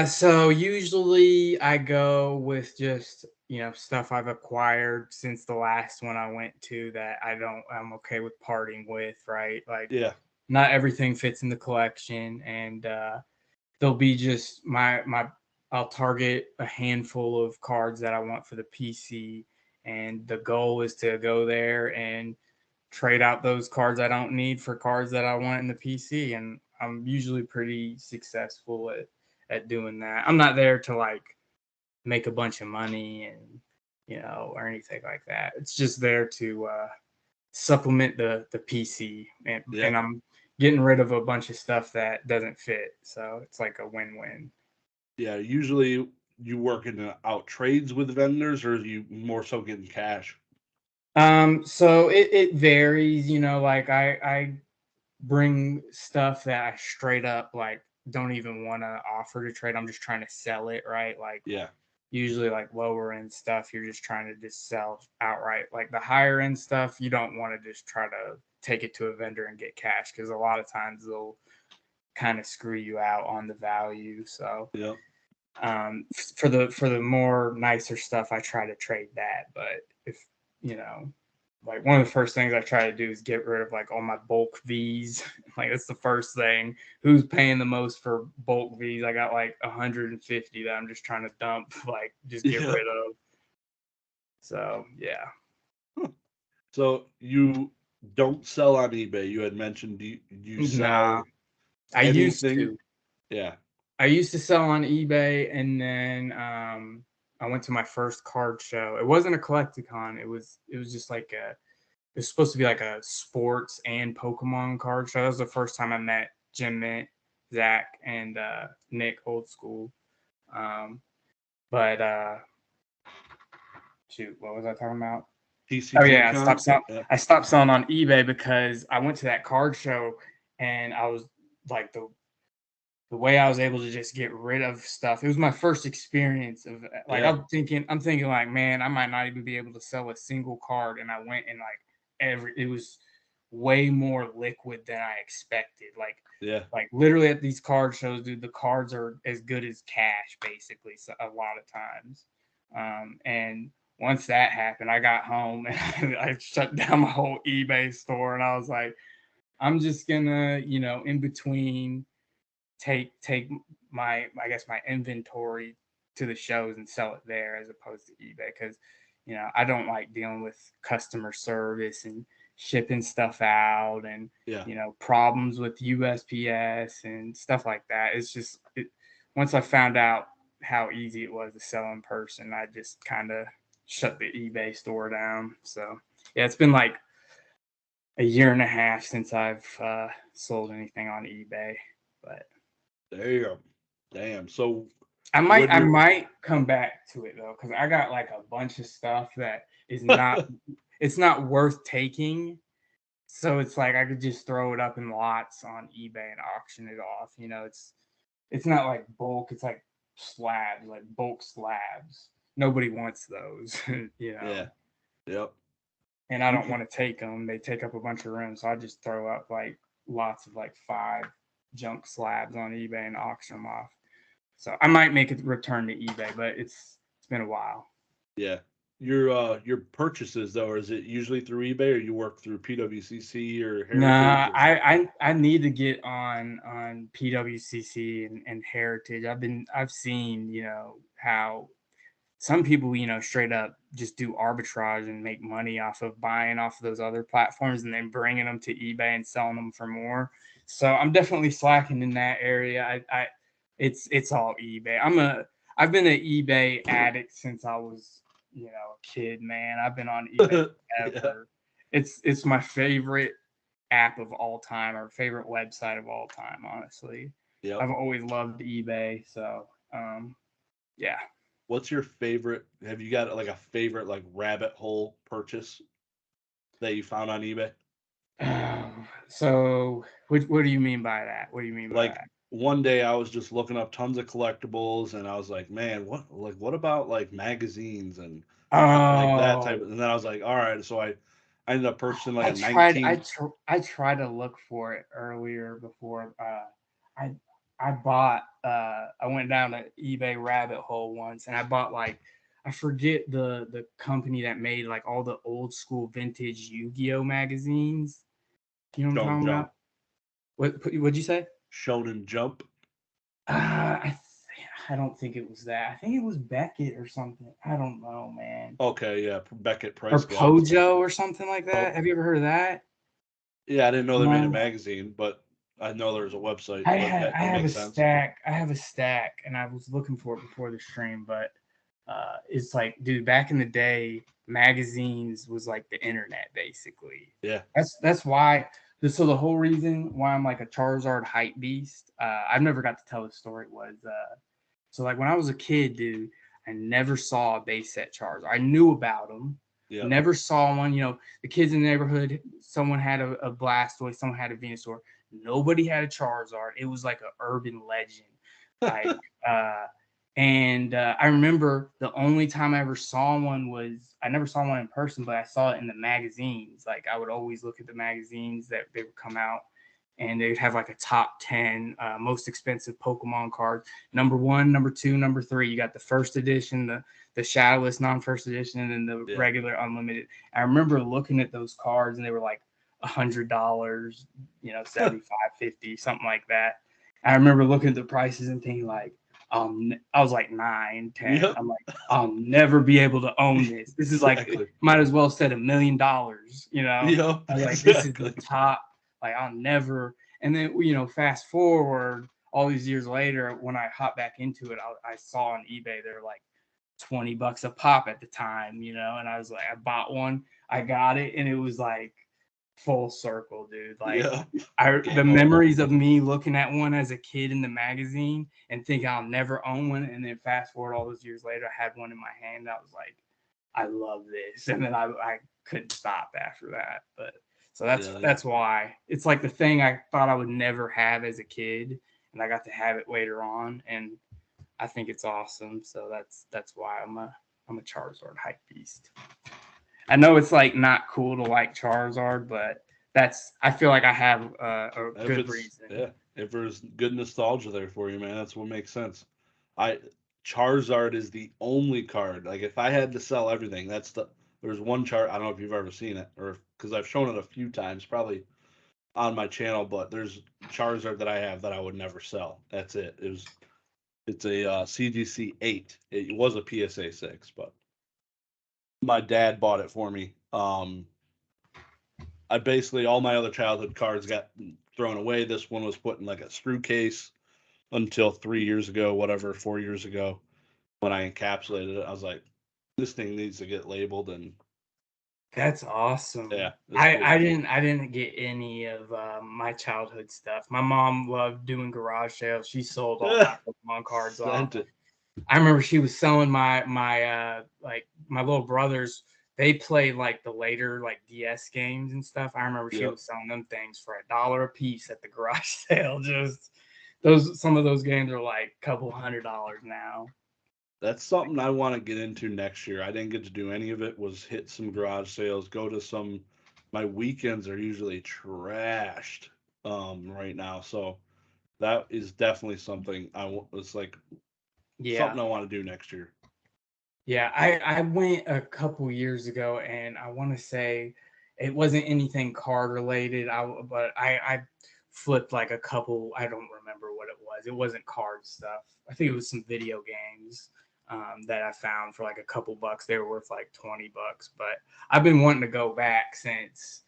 So usually I go with just, stuff I've acquired since the last one I went to that I'm okay with parting with, right? Like Yeah. not everything fits in the collection and there'll be just my I'll target a handful of cards that I want for the PC and the goal is to go there and trade out those cards I don't need for cards that I want in the PC, and I'm usually pretty successful at doing that. I'm not there to like make a bunch of money and or anything like that. It's just there to supplement the PC, Yeah. and I'm getting rid of a bunch of stuff that doesn't fit. So it's like a win-win. Yeah. Usually you working out trades with vendors, or you more so getting cash? So it varies, like I bring stuff that I straight up like don't even want to offer to trade. I'm just trying to sell it, right? Like Yeah. usually like lower end stuff, you're just trying to just sell outright. Like the higher end stuff, you don't want to just try to take it to a vendor and get cash because a lot of times they'll kind of screw you out on the value. So Yeah. for the more nicer stuff, I try to trade that. But if you know, like one of the first things I try to do is get rid of like all my bulk V's. Like that's the first thing. Who's paying the most for bulk V's? I got like 150 that I'm just trying to dump, like just get Yeah. rid of. So yeah. So you don't sell on eBay. You had mentioned you Nah, sell I used anything? to. Yeah. I used to sell on eBay, and then I went to my first card show. It wasn't a collecticon. It was just like a. It was supposed to be like a sports and Pokemon card show. That was the first time I met Jim Mint, Zach, and Nick Old School. Um, but shoot, what was I talking about? Oh TCG yeah, con? Yeah. I stopped selling on eBay because I went to that card show, and I was like the way I was able to just get rid of stuff. It was my first experience of like Yeah. I'm thinking like, man, I might not even be able to sell a single card. And I went and like it was way more liquid than I expected. Yeah. Like literally at these card shows, dude, the cards are as good as cash, basically, so a lot of times. And once that happened, I got home and I shut down my whole eBay store, and I was like, I'm just gonna, in between take my I guess my inventory to the shows and sell it there as opposed to eBay because I don't like dealing with customer service and shipping stuff out and Yeah. problems with USPS and stuff like that. It's just once I found out how easy it was to sell in person, I just kind of shut the eBay store down. So yeah, it's been like a year and a half since I've sold anything on eBay, but Damn. Damn. So I when you're might come back to it though, because I got like a bunch of stuff that is not it's not worth taking. So it's like I could just throw it up in lots on eBay and auction it off. It's not like bulk, it's like slabs, like bulk slabs. Nobody wants those, yeah. Yep. and I You don't can want to take them. They take up a bunch of room. So I just throw up like lots of like 5 junk slabs on eBay and auction them off. So I might make a return to eBay, but it's been a while. yeah. Your purchases though, or is it usually through eBay or you work through PWCC or Heritage Nah, or I need to get on PWCC and Heritage. I've seen how some people straight up just do arbitrage and make money off of buying off of those other platforms and then bringing them to eBay and selling them for more. So I'm definitely slacking in that area. It's all eBay. I've been an eBay addict since I was a kid, man. I've been on eBay yeah. forever. It's my favorite app of all time or favorite website of all time, honestly. Yep. I've always loved eBay, so yeah. What's your favorite? Have you got like a favorite like rabbit hole purchase that you found on eBay? So what do you mean by that? What do you mean by Like that? one day I was just looking up tons of collectibles and I was like, man, what about like magazines and like that type Oh, of, and then I was like, all right, so I ended up purchasing like I a tried. 19. I tried to look for it earlier before. I I bought. I went down an eBay rabbit hole once, and I bought like I forget the company that made like all the old school vintage Yu-Gi-Oh magazines. You know what I'm Shonen talking Jump. about? What'd you say? Shonen Jump. I don't think it was that. I think it was Beckett or something. I don't know, man. Okay, yeah, Beckett Or Price Gloves. Pojo or something like Oh, that. Have you ever heard of that? yeah, I didn't know they made a No. magazine, but I know there's a website, but I that have a makes sense. stack. I have a stack, and I was looking for it before the stream, but it's like, dude, back in the day, magazines was like the internet, basically. Yeah. That's why. So the whole reason why I'm like a Charizard hype beast, I've never got to tell the story was so like when I was a kid, dude, I never saw a base set Charizard. I knew about them, Yep. never saw one. The kids in the neighborhood, someone had a Blastoise, someone had a Venusaur. Nobody had a Charizard. It was like an urban legend. Like, I remember the only time I ever saw one was I never saw one in person, but I saw it in the magazines. Like I would always look at the magazines that they would come out, and they'd have like a top 10 most expensive Pokemon cards. Number 1, number 2, number 3. You got the first edition, the shadowless non-first edition, and then the Yeah. regular unlimited. I remember looking at those cards, and they were like $100, 75, 50, something like that. I remember looking at the prices and thinking like, I was like 9, 10. Yep. I'm like, I'll never be able to own this. This is like, Exactly. might as well said $1 million, you know? Yep. I was like, this is the Exactly. top. Like, I'll never. And then, you know, fast forward all these years later, when I hop back into it, I saw on eBay, they're like $20 a pop at the time, you know? And I was like, I bought one, I got it, and it was like full circle, dude. Like, Yeah. the Game over. memories of me looking at one as a kid in the magazine and thinking I'll never own one, and then fast forward all those years later, I had one in my hand. I was like, I love this, and then I couldn't stop after that. But so that's why it's like the thing I thought I would never have as a kid, and I got to have it later on, and I think it's awesome. So that's why I'm a Charizard hype beast. I know it's like not cool to like Charizard, but I feel like I have a If good it's reason. if there's good nostalgia there for you, man, that's what makes sense. I Charizard is the only card. Like if I had to sell everything, there's one chart. I don't know if you've ever seen it or because I've shown it a few times, probably on my channel. But there's Charizard that I have that I would never sell. That's it. It's a CGC 8. It was a PSA 6, but my dad bought it for me. I basically all my other childhood cards got thrown away. This one was put in like a screw case until 3 years ago, whatever, 4 years ago, when I encapsulated it. I was like, this thing needs to get labeled, and That's awesome. yeah, it's cool. I didn't get any of my childhood stuff. My mom loved doing garage sales. She sold all my Pokemon cards off. Sent it. I remember she was selling my like my little brothers. They played like the later like DS games and stuff. I remember she Yep. was selling them things for $1 a piece at the garage sale. Just some of those games are like a couple $100 now. That's something I want to get into next year. I didn't get to do any of it. Was hit some garage sales, go to some. My weekends are usually trashed right now, so that is definitely something it's like Yeah. something I want to do next year. Yeah, I went a couple years ago, and I want to say it wasn't anything card related. But I flipped like a couple. I don't remember what it was. It wasn't card stuff. I think it was some video games that I found for like a couple bucks. They were worth like $20. But I've been wanting to go back since.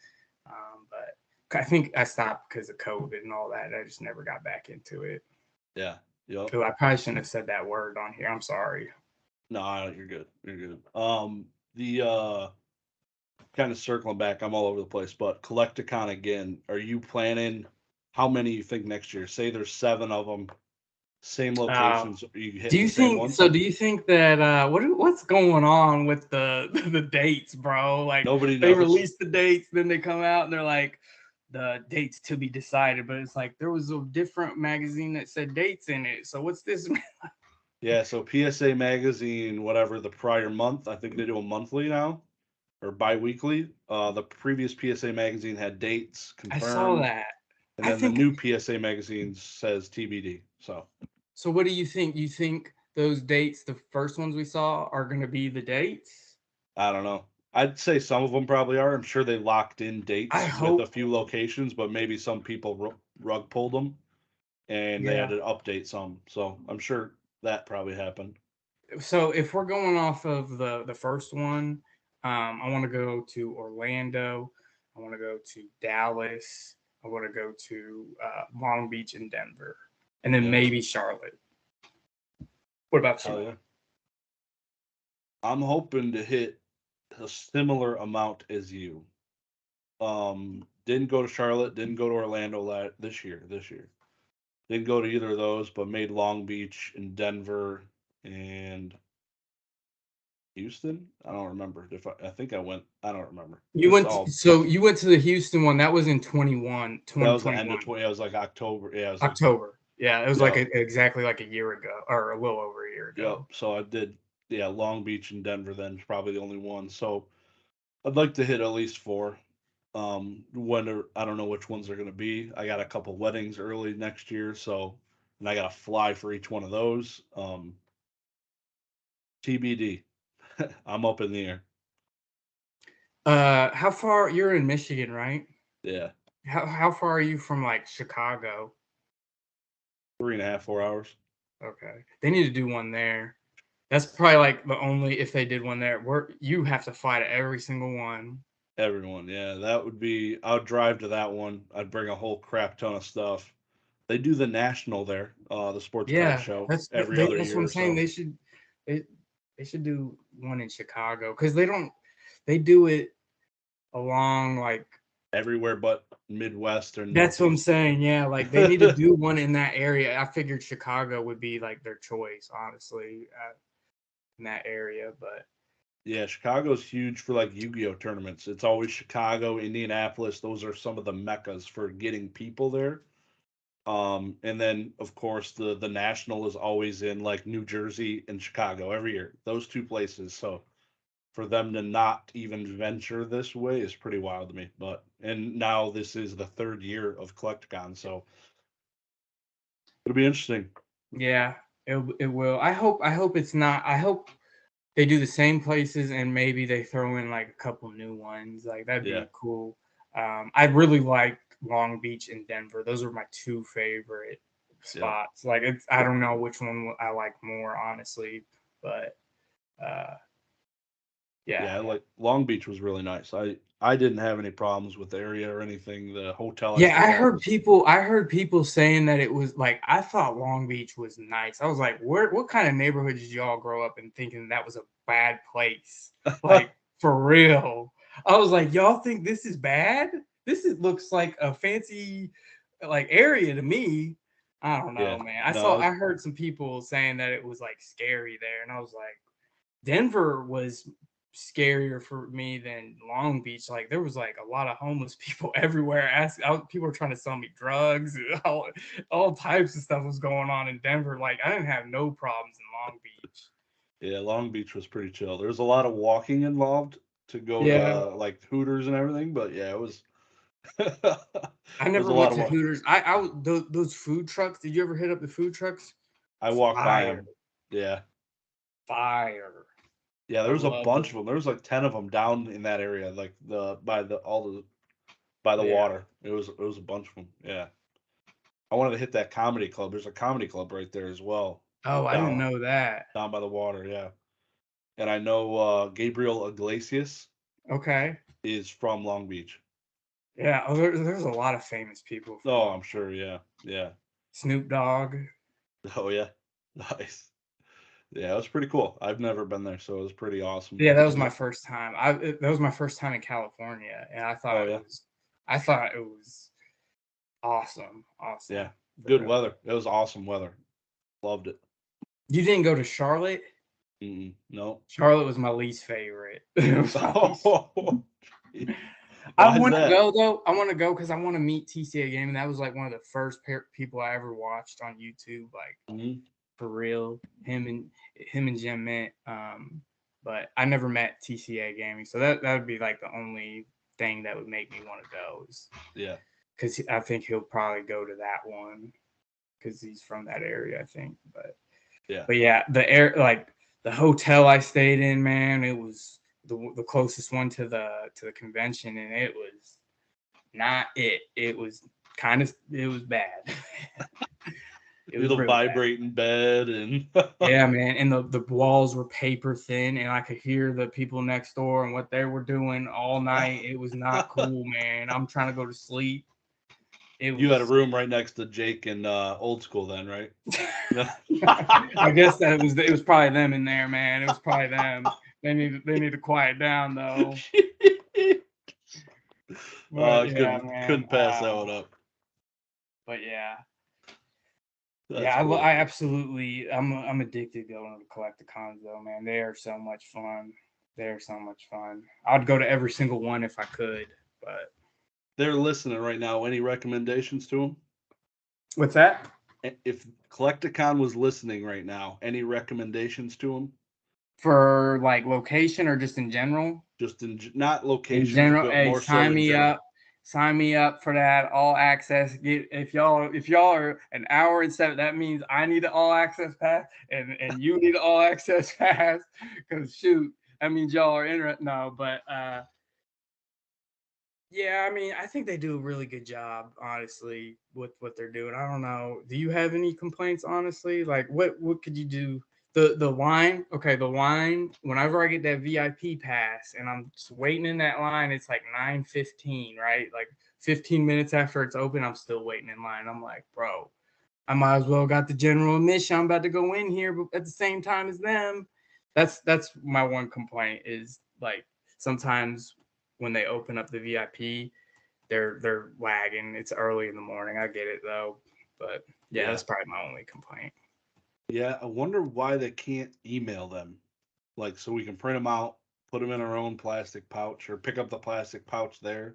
But I think I stopped because of COVID and all that. I just never got back into it. Yeah. Yep. So I probably shouldn't have said that word on here. I'm sorry. No, you're good. You're good. The kind of circling back, I'm all over the place, but Collecticon again. Are you planning? How many you think next year? Say there's 7 of them, same locations. Are you hitting the same ones? Do you think that what's going on with the the dates, bro? Like Nobody they knows. release the dates, then they come out and they're like the dates to be decided, but it's like there was a different magazine that said dates in it. So what's this? Yeah, so PSA magazine, whatever the prior month, I think they do a monthly now or bi-weekly. The previous PSA magazine had dates I saw confirmed, that. and I then the think new PSA magazine says TBD. so. What do you think? You think those dates, the first ones we saw, are going to be the dates? I don't know. I'd say some of them probably are. I'm sure they locked in I dates with a hope. few locations, but maybe some people rug pulled them and they had Yeah. to update some. So I'm sure that probably happened. So if we're going off of the first one, I want to go to Orlando. I want to go to Dallas. I want to go to Long Beach and Denver, and then Yeah. maybe Charlotte. What about Hell you? yeah. I'm hoping to hit a similar amount as you. Didn't go to Charlotte, didn't go to Orlando this year. Didn't go to either of those, but made Long Beach and Denver and Houston. I don't remember if I think I went. I don't remember. You Just went all. so you went to the Houston one. That was in 21, That was the end 2021. of 20. It was like October. Yeah, it was like October. Yeah, it was like yep, exactly like a year ago, or a little over a year yep. ago. So I did. Yeah, Long Beach and Denver. Then probably the only one. So I'd like to hit at least 4. I don't know which ones are going to be. I got a couple weddings early next year, so and I got to fly for each one of those. TBD. I'm up in the air. How far you're in Michigan, right? Yeah, How far are you from like Chicago? 3.5, 4 hours. Okay. They need to do one there. That's probably like the only, if they did one there, you have to fly to every single one. Everyone, yeah, that would be. I would drive to that one. I'd bring a whole crap ton of stuff. They do the national there, the sports car Yeah, show that's every they, other that's what year I'm or saying. so. They, they should do one in Chicago because they do it along like Everywhere but Midwest or that's what I'm Northeast. saying. Yeah, like they need to do one in that area. I figured Chicago would be like their choice, honestly, in that area. But Yeah, Chicago's huge for like Yu-Gi-Oh tournaments. It's always Chicago, Indianapolis. Those are some of the meccas for getting people there. And then of course the national is always in like New Jersey and Chicago every year. Those two places. So for them to not even venture this way is pretty wild to me. But and now this is the third year of Collecticon, so it'll be interesting. yeah, it will. I hope it's not. I hope they do the same places and maybe they throw in like a couple new ones. Like that'd Yeah, be cool. I really like Long Beach and Denver. Those are my two favorite yeah, spots. Like I don't know which one I like more, honestly, but uh, yeah. yeah. Like Long Beach was really nice. I didn't have any problems with the area or anything. The hotel I Yeah, stayed at was I heard people saying that it was like I thought Long Beach was nice. I was like, what kind of neighborhood did y'all grow up in thinking that was a bad place? Like for real. I was like, y'all think this is bad? Looks like a fancy like area to me. I don't know, yeah. man. No, I heard some people saying that it was like scary there, and I was like, Denver was scarier for me than Long Beach. Like there was like a lot of homeless people everywhere. People were trying to sell me drugs. All types of stuff was going on in Denver. Like I didn't have no problems in Long Beach. yeah. Long Beach was pretty chill. There was a lot of walking involved to go Yeah, to like Hooters and everything, but yeah, it was. I It was never a lot went of to walk. Hooters. Those food trucks. Did you ever hit up the food trucks? I walked by Fire, them. Yeah, fire. yeah. I There was a love bunch those. of them. There was like 10 of them down in that area, like the by the all the by the Yeah. water. It was a bunch of them. Yeah. I wanted to hit that comedy club. There's a comedy club right there as well, Oh, I didn't down know that. down by the water. Yeah. And I know Gabriel Iglesias Okay. is from Long Beach. Yeah. Oh, there's a lot of famous people from Oh, Long I'm sure. Yeah. Yeah. Snoop Dogg. Oh yeah. Nice. Yeah, it was pretty cool. I've never been there, so it was pretty awesome. Yeah, that was And my first time. That was my first time in California, and oh yeah. I thought it was awesome, awesome Yeah. for Good real. weather. It was awesome weather. Loved it. You didn't go to Charlotte? Mm-mm, no. Charlotte was my least favorite. It was my least. Oh, gee. I Why is want to that? go though. I want to go because I want to meet TCA Gaming. That was like one of the first people I ever watched on YouTube. Like Mhm. for real, him and Jim Mint. But I never met TCA Gaming, so that would be like the only thing that would make me want to go is Yeah. because I think he'll probably go to that one because he's from that area, I think. Yeah. But yeah, the hotel I stayed in, man, it was the closest one to the convention, and it was not it. It was bad. It was The really bad. vibrating bed and Yeah, man, and the walls were paper thin, and I could hear the people next door and what they were doing all night. It was not cool, man. I'm trying to go to sleep. It you had a was room right next to Jake and old school then, right? I guess that it was probably them in there, man. It was probably them. They need to quiet down though. But I yeah, couldn't man. couldn't pass that one up. But yeah, That's I cool. absolutely I'm addicted going to Collecticons though, man. They are so much fun. They are so much fun. I'd go to every single one if I could. But They're listening right now. Any recommendations to them? what's that? If Collecticon was listening right now, any recommendations to them? For like location or just in general? Just not In locations, general, but hey, more so in general. sign me up for that all access. If y'all are an hour and seven, that means I need an all access pass, and you need an all access pass. Because shoot, that means y'all are interested. No, but Yeah, I mean, I think they do a really good job, honestly, with what they're doing. I don't know. Do you have any complaints, honestly? Like, what could you do? The line, okay, the line. Whenever I get that VIP pass and I'm just waiting in that line, it's like 9:15, right? Like 15 minutes after it's open, I'm still waiting in line. I'm like, bro, I might as well got the general admission. I'm about to go in here, but at the same time as them. That's my one complaint is like sometimes when they open up the VIP, they're lagging. It's early in the morning. I get it though, but yeah, Yeah. that's probably my only complaint. Yeah, I wonder why they can't email them. Like, so we can print them out, put them in our own plastic pouch, or pick up the plastic pouch there.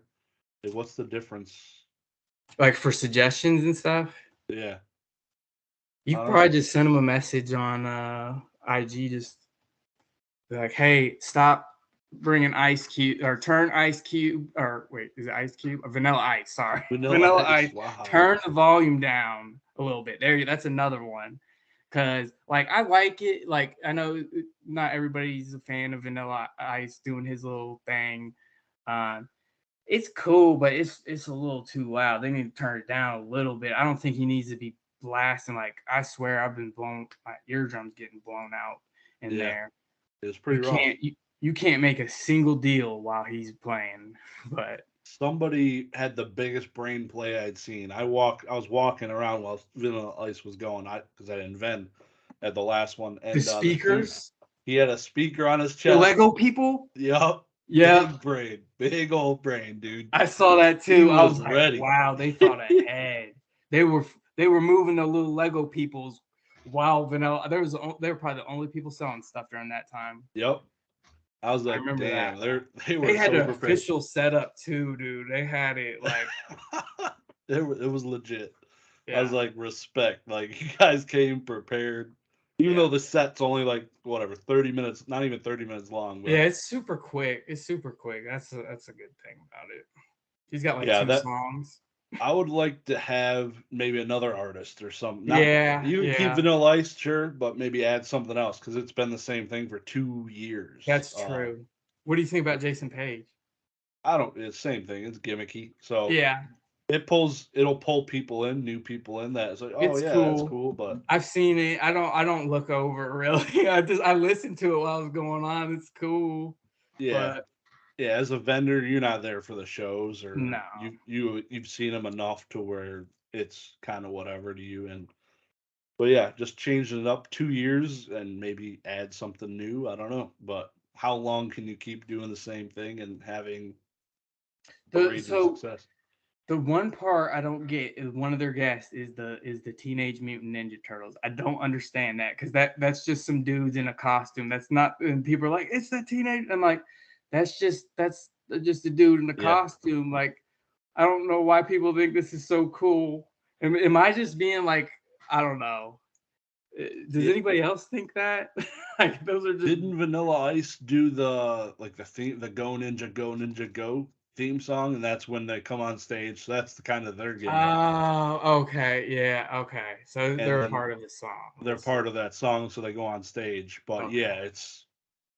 Like, what's the difference? Like for suggestions and stuff, Yeah, you I could don't probably know. just send them a message on IG. Just be like, hey, stop bringing ice cube or turn ice cube or wait, is it ice cube or vanilla ice? Sorry, Vanilla vanilla Ice. ice. Wow. Turn the volume down a little bit. That's another one. Cause like I like it. Like I know not everybody's a fan of Vanilla Ice doing his little thing. Um, it's cool, but it's a little too loud. They need to turn it down a little bit. I don't think he needs to be blasting. Like I swear, I've been blown. My eardrums getting blown out in Yeah, there. it's You pretty rough. can't you can't make a single deal while he's playing. But Somebody had the biggest brain play I'd seen. I was walking around while Vanilla Ice was going. Because I didn't vent at the last one, the and the dude, speakers, he had a speaker on his the chest. Lego people, Yup, yeah, big brain, big old brain, dude. I saw that He too. I was was like, ready. wow, they thought ahead. They were they were moving the little Lego peoples while Vanilla. They were probably the only people selling stuff during that time. Yep. I was I like, remember that. damn, they They were had so an prepared. official setup too, dude. They had it like, It was legit. I was yeah, like, respect. Like, you guys came prepared. Even yeah, though the set's only like, whatever, 30 minutes, not even 30 minutes long. yeah. But It's super quick. It's super quick. That's a good thing about it. He's got like yeah, two that songs. I would like to have maybe another artist or something. Not Yeah, even keep yeah, Vanilla Ice, sure, but maybe add something else because it's been the same thing for 2 years. that's true. What do you think about Jason Page? I don't. It's the same thing. It's gimmicky. So Yeah, it'll pull people in, new people in. That it's like, oh it's yeah, that's cool. cool. But I've seen it. I don't look over it really. I listened to it while it was going on. It's cool, yeah, but yeah. As a vendor, you're not there for the shows, or no. you've seen them enough to where it's kind of whatever to you. And but yeah, just changing it up 2 years and maybe add something new. I don't know, but how long can you keep doing the same thing and having a The raging so success? The one part I don't get is one of their guests is the Teenage Mutant Ninja Turtles. I don't understand that because that's just some dudes in a costume. That's not, and people are like, it's the teenage. I'm like, that's just a dude in a Yeah, costume. Like, I don't know why people think this is so cool. Am I just being like, I don't know. Does yeah. anybody else think that? Like, those are just. Didn't Vanilla Ice do the theme, the Go Ninja Go theme song, and that's when they come on stage. So that's the kind of their gimmick, Oh, okay, yeah, okay. So and they're a then part of the song. they're We'll see. part of that song, so they go on stage. But Okay. yeah, it's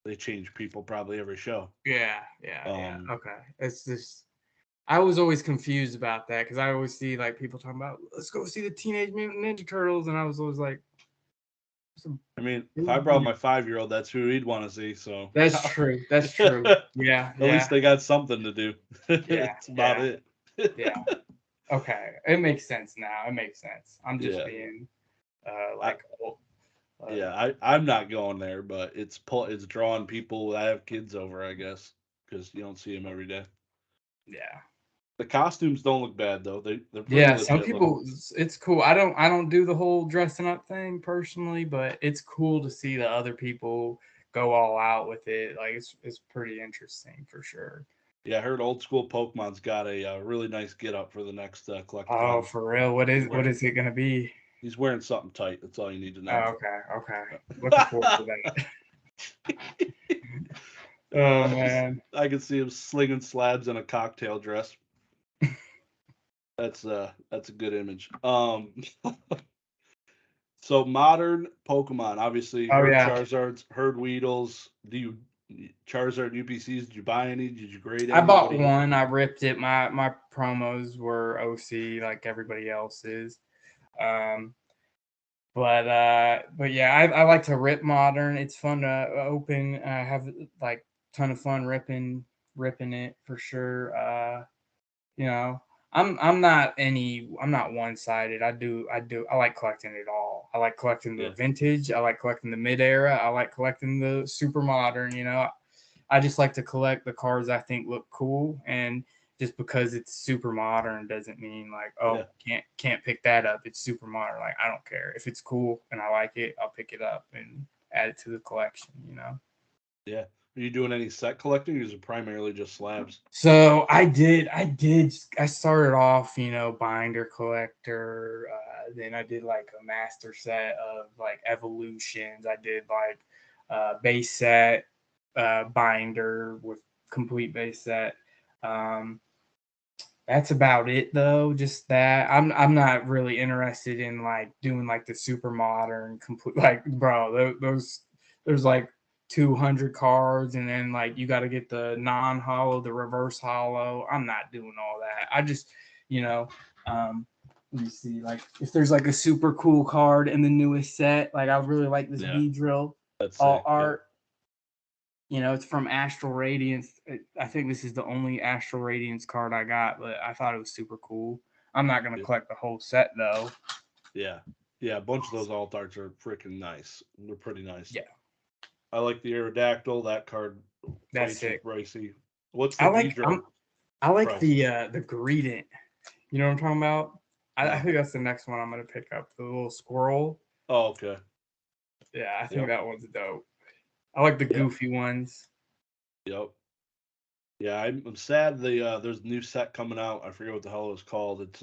they change people probably every show. Yeah, yeah, yeah. Um, Okay. It's just I was always confused about that because I always see like people talking about let's go see the Teenage Mutant Ninja Turtles, and I was always like, some I mean, if I brought dude. my 5-year-old, that's who he'd want to see. So That's true. That's true. at Yeah, least yeah, they got something to do. yeah, It's about yeah, it. yeah. Okay, it makes sense now. It makes sense. I'm just Yeah. being I, like old. Yeah, I'm not going there, but it's drawing people that have kids over, I guess, because you don't see them every day. Yeah. The costumes don't look bad though; they're pretty Yeah, some legit looking. people it's cool. I don't do the whole dressing up thing personally, but it's cool to see the other people go all out with it. Like it's pretty interesting for sure. Yeah, I heard old school Pokemon's got a really nice get up for the next Oh, collectathon. for real? What He's is what wearing is it gonna be? he's wearing something tight. That's all you need to know. Oh, okay, okay. Looking forward to that. Oh man. I can see him slinging slabs in a cocktail dress. That's a good image. So modern Pokemon, obviously Oh heard yeah. Charizards, heard Weedles. Do you Charizard UPCs, did you buy any? Did you grade I any? What bought do you? one. I ripped it. My promos were OC like everybody else's. Um, but yeah, I like to rip modern. It's fun to open. I have like ton of fun ripping it for sure. You know, I'm not one-sided. I like collecting it all. I like collecting the Yeah, vintage, I like collecting the mid-era, I like collecting the super modern, you know. I just like to collect the cards I think look cool, and just because it's super modern doesn't mean like, yeah, oh, can't pick that up. It's super modern. Like, I don't care. If it's cool and I like it, I'll pick it up and add it to the collection, you know. yeah. Are you doing any set collecting, or is it primarily just slabs? So I started off, you know, binder collector. Then I did like a master set of like evolutions. I did like base set, binder with complete base set. Um, that's about it though. Just that. I'm not really interested in like doing like the super modern complete like bro, those there's like 200 cards and then like you got to get the non-hollow, the reverse hollow. I'm not doing all that. I just, you know, um let me see like if there's like a super cool card in the newest set, like I really like this Yeah, B drill that's all sick. Yep. art. You know, it's from Astral Radiance. I think this is the only Astral Radiance card I got, but I thought it was super cool. I'm not gonna Yeah, collect the whole set though. yeah, yeah. A bunch of those alt arts are freaking nice. They're pretty nice. Yeah, I like the Aerodactyl. That card way that's too it. pricey. What's the I like Beedrill I like price? the Greedent. You know what I'm talking about? I No. think that's the next one I'm gonna pick up. The little squirrel. Oh, okay. Yeah, I think Yep. that one's dope. I like the Yep. goofy ones. Yep. Yeah, I'm sad there's a new set coming out. I forget what the hell it was called. It's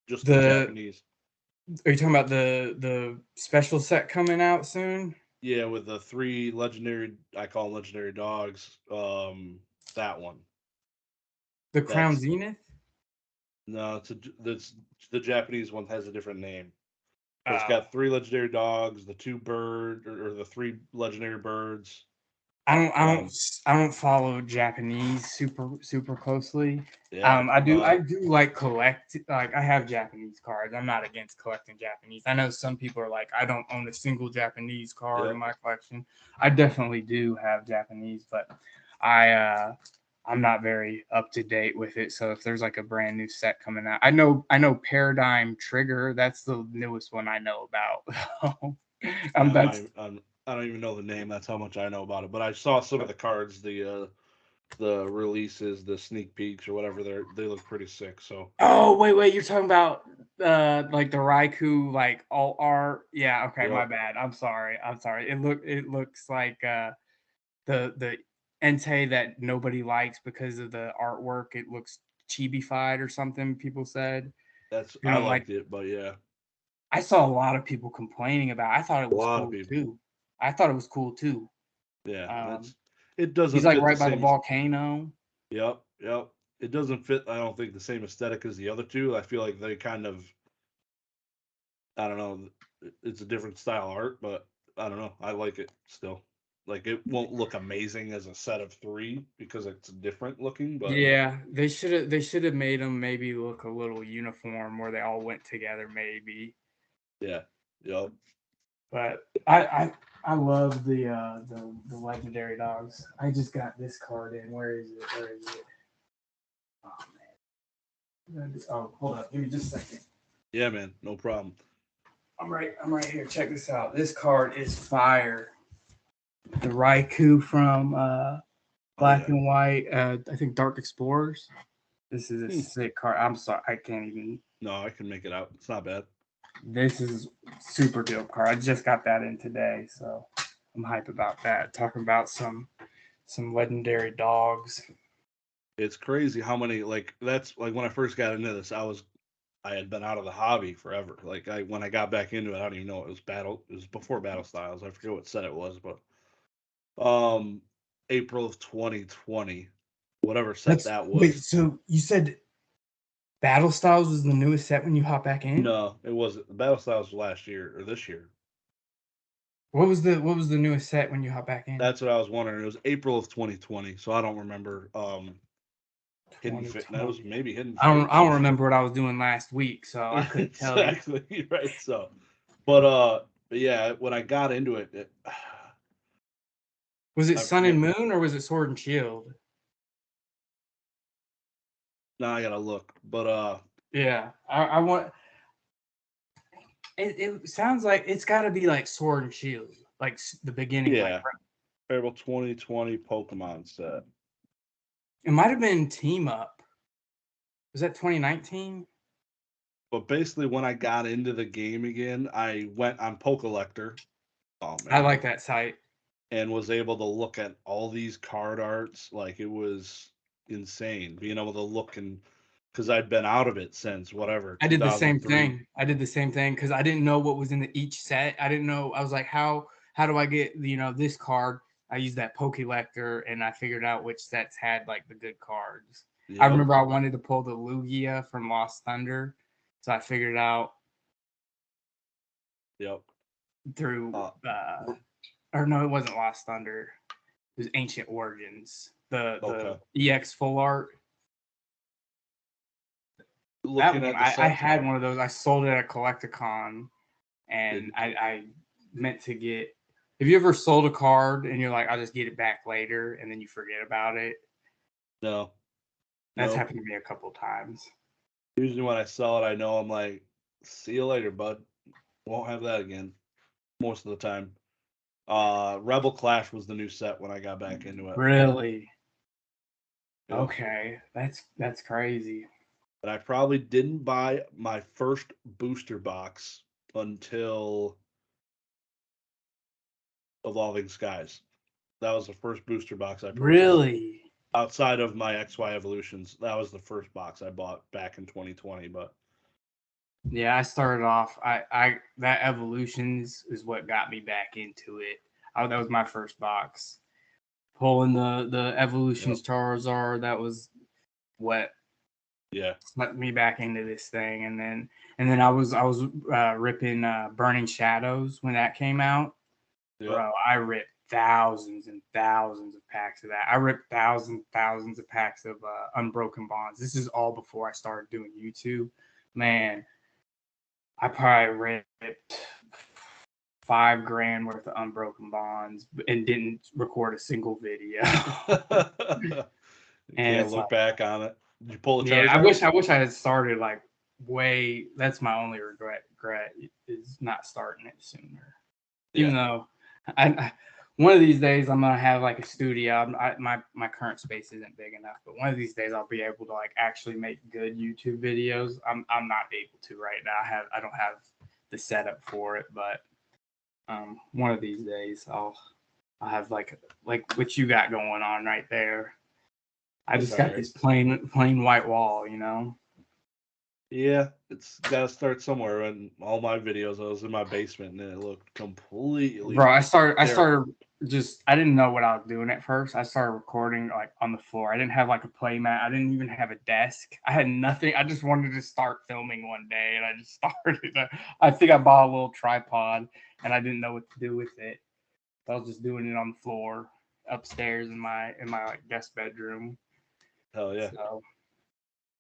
just in The Japanese. Are you talking about the special set coming out soon? Yeah, with the three legendary, I call them legendary dogs. That one. The Crown That's Zenith? no, that's the Japanese one has a different name, but it's Oh. got three legendary dogs, the or the three legendary birds. I don't I don't Um, I don't follow Japanese super closely. yeah, I do like like I have Japanese cards. I'm not against collecting Japanese. I know some people are like I don't own a single Japanese card in yep, my collection. I definitely do have Japanese, but I I'm not very up to date with it. So if there's like a brand new set coming out, I know Paradigm Trigger. That's the newest one I know about. yeah. That's I don't even know the name. That's how much I know about it. But I saw some of the cards, the releases, the sneak peeks or whatever. They look pretty sick. So Oh, wait, you're talking about like the Raikou like all art. Yeah, okay, my yep, bad. I'm sorry. I'm sorry. It looks like the Entei that nobody likes because of the artwork. It looks chibified or something, people said. that's You I don't like liked it, but yeah, I saw a lot of people complaining about it. I thought it a was lot of cool people. too. I thought it was cool too. Yeah, Um that's it he's doesn't like fit the right by the same. volcano. Yep, yep. It doesn't fit. I don't think the same aesthetic as the other two. I feel like they kind of. I don't know. It's a different style art, but I don't know. I like it still. Like it won't look amazing as a set of three because it's different looking, but Yeah, they should have made them maybe look a little uniform where they all went together maybe. yeah, yep. But I love the legendary dogs. I just got this card in. Where is it? Where is it? Oh man. Oh, hold up. Give me just a second. Yeah, man, no problem. I'm right here. Check this out. This card is fire. The Raikou from Oh Black yeah. and White. I think Dark Explorers. This is a Hmm. sick card. I'm sorry. I can't even. No, I can make it out. It's not bad. This is super dope card. I just got that in today, so I'm hype about that. Talking about some legendary dogs. It's crazy how many like that's like when I first got into this, I had been out of the hobby forever. Like I when I got back into it, I don't even know it was battle. It was before Battle Styles. I forget what set it was, but um, April of 2020, whatever set That's that wait. was. So you said Battle Styles was the newest set when you hop back in? No, it wasn't. The Battle Styles was last year or this year. What was the newest set when you hop back in? That's what I was wondering. It was April of 2020, so I don't remember. Hidden Fit. That was 2020. maybe Hidden I Fit. don't remember what I was doing last week, so I couldn't tell you. Exactly right. So, but yeah, when I got into it, Was it I Sun and forget. Moon or was it Sword and Shield? Now I gotta look. But Yeah, I want. It sounds like it's got to be like Sword and Shield, like the beginning. Like yeah, April 2020 Pokemon set. it might have been Team Up. Was that 2019? But basically, when I got into the game again, I went on Pokelector. Oh I man, like that site. and was able to look at all these card arts. Like it was insane being able to look and because I'd been out of it since whatever I did the same 2003. thing. I did the same thing because I didn't know what was in each set. I didn't know. I was like, how do I get this card? I used that Pokelector and I figured out which sets had like the good cards. I Yep, remember I wanted to pull the Lugia from Lost Thunder, so I figured out yep. through or no, it wasn't Lost Thunder. It was Ancient Origins. Okay. The EX full art. That Looking one, at the I sets, had one of those. I sold it at Collecticon, did and I meant to get. Have you ever sold a card and you're like, I'll just get it back later, and then you forget about it? no, That's nope. happened to me a couple times. Usually when I sell it, I know I'm like, see you later, bud. Won't have that again most of the time. Rebel Clash was the new set when I got back into it. Really? Yep. Okay, that's crazy. But I probably didn't buy my first booster box until Evolving Skies. That was the first booster box I purchased. Really? Outside of my XY Evolutions, that was the first box I bought back in 2020. But Yeah, I started off. I that Evolutions is what got me back into it. That was my first box. Pulling the Evolutions yep, Charizard. That was what yeah, let me back into this thing, and then I was ripping Burning Shadows when that came out, yep. bro. I ripped thousands and thousands of packs of that. I ripped thousands of packs of Unbroken Bonds. This is all before I started doing YouTube. Man, I probably ripped $5,000 worth of Unbroken Bonds and didn't record a single video. You And can't it's look like, back on it. Did you pull a yeah, Charizard? I wish I had started like way. That's my only regret is not starting it sooner. Yeah, Even though I one of these days I'm gonna have like a studio. My current space isn't big enough, but one of these days I'll be able to like actually make good YouTube videos. I'm not able to right now. I don't have the setup for it, but one of these days I'll have like what you got going on right there. I it's just all got right. this plain white wall, you know. Yeah, it's got to start somewhere. And all my videos, I was in my basement, and it looked completely Bro, I terrible. started just I didn't know what I was doing at first. I started recording like on the floor. I didn't have like a play mat. I didn't even have a desk. I had nothing. I just wanted to start filming one day, and I just started. I think I bought a little tripod, and I didn't know what to do with it. I was just doing it on the floor upstairs in my like guest bedroom. Hell yeah, So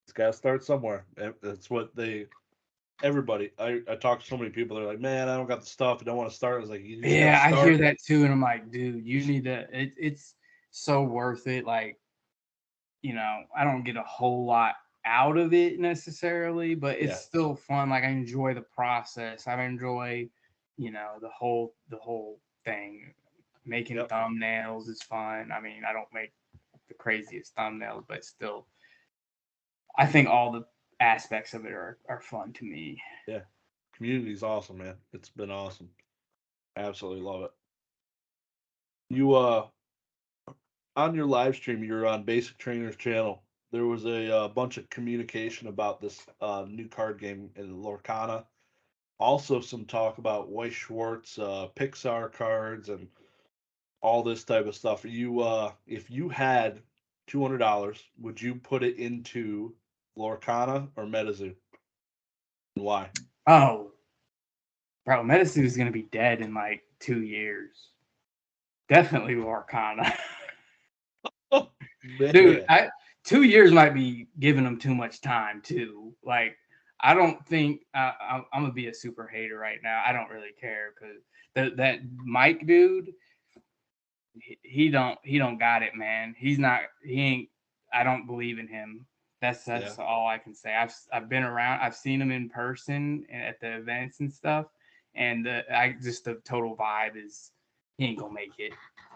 it's got to start somewhere. That's what everybody. I talk to so many people. They're like, man, I don't got the stuff. I don't want to start. I was like, you just got to yeah, I hear start. that too, and I'm like, dude, you need to. It's so worth it. Like, I don't get a whole lot out of it necessarily, but it's Yeah, still fun. Like I enjoy the process. I enjoy, the whole thing. Making yep, thumbnails is fun. I mean, I don't make the craziest thumbnails, but still, I think all the aspects of it are fun to me. yeah. Community's awesome, man. It's been awesome. Absolutely love it. You on your live stream, you're on Basic Trainer's channel. There was a bunch of communication about this new card game in Lorcana. Also, some talk about Weiss Schwartz, Pixar cards, and all this type of stuff. You, if you had $200, would you put it into Lorcana or MetaZoo, and why? Oh, Bro, Medicine is gonna be dead in like 2 years. Definitely Lorcana. Oh, man. Dude, 2 years might be giving them too much time too. Like, I don't think I'm gonna be a super hater right now. I don't really care because that Mike dude, he don't got it, man. He ain't. I don't believe in him. That's all I can say. I've been around. I've seen him in person at the events and stuff, and the total vibe is he ain't gonna make it.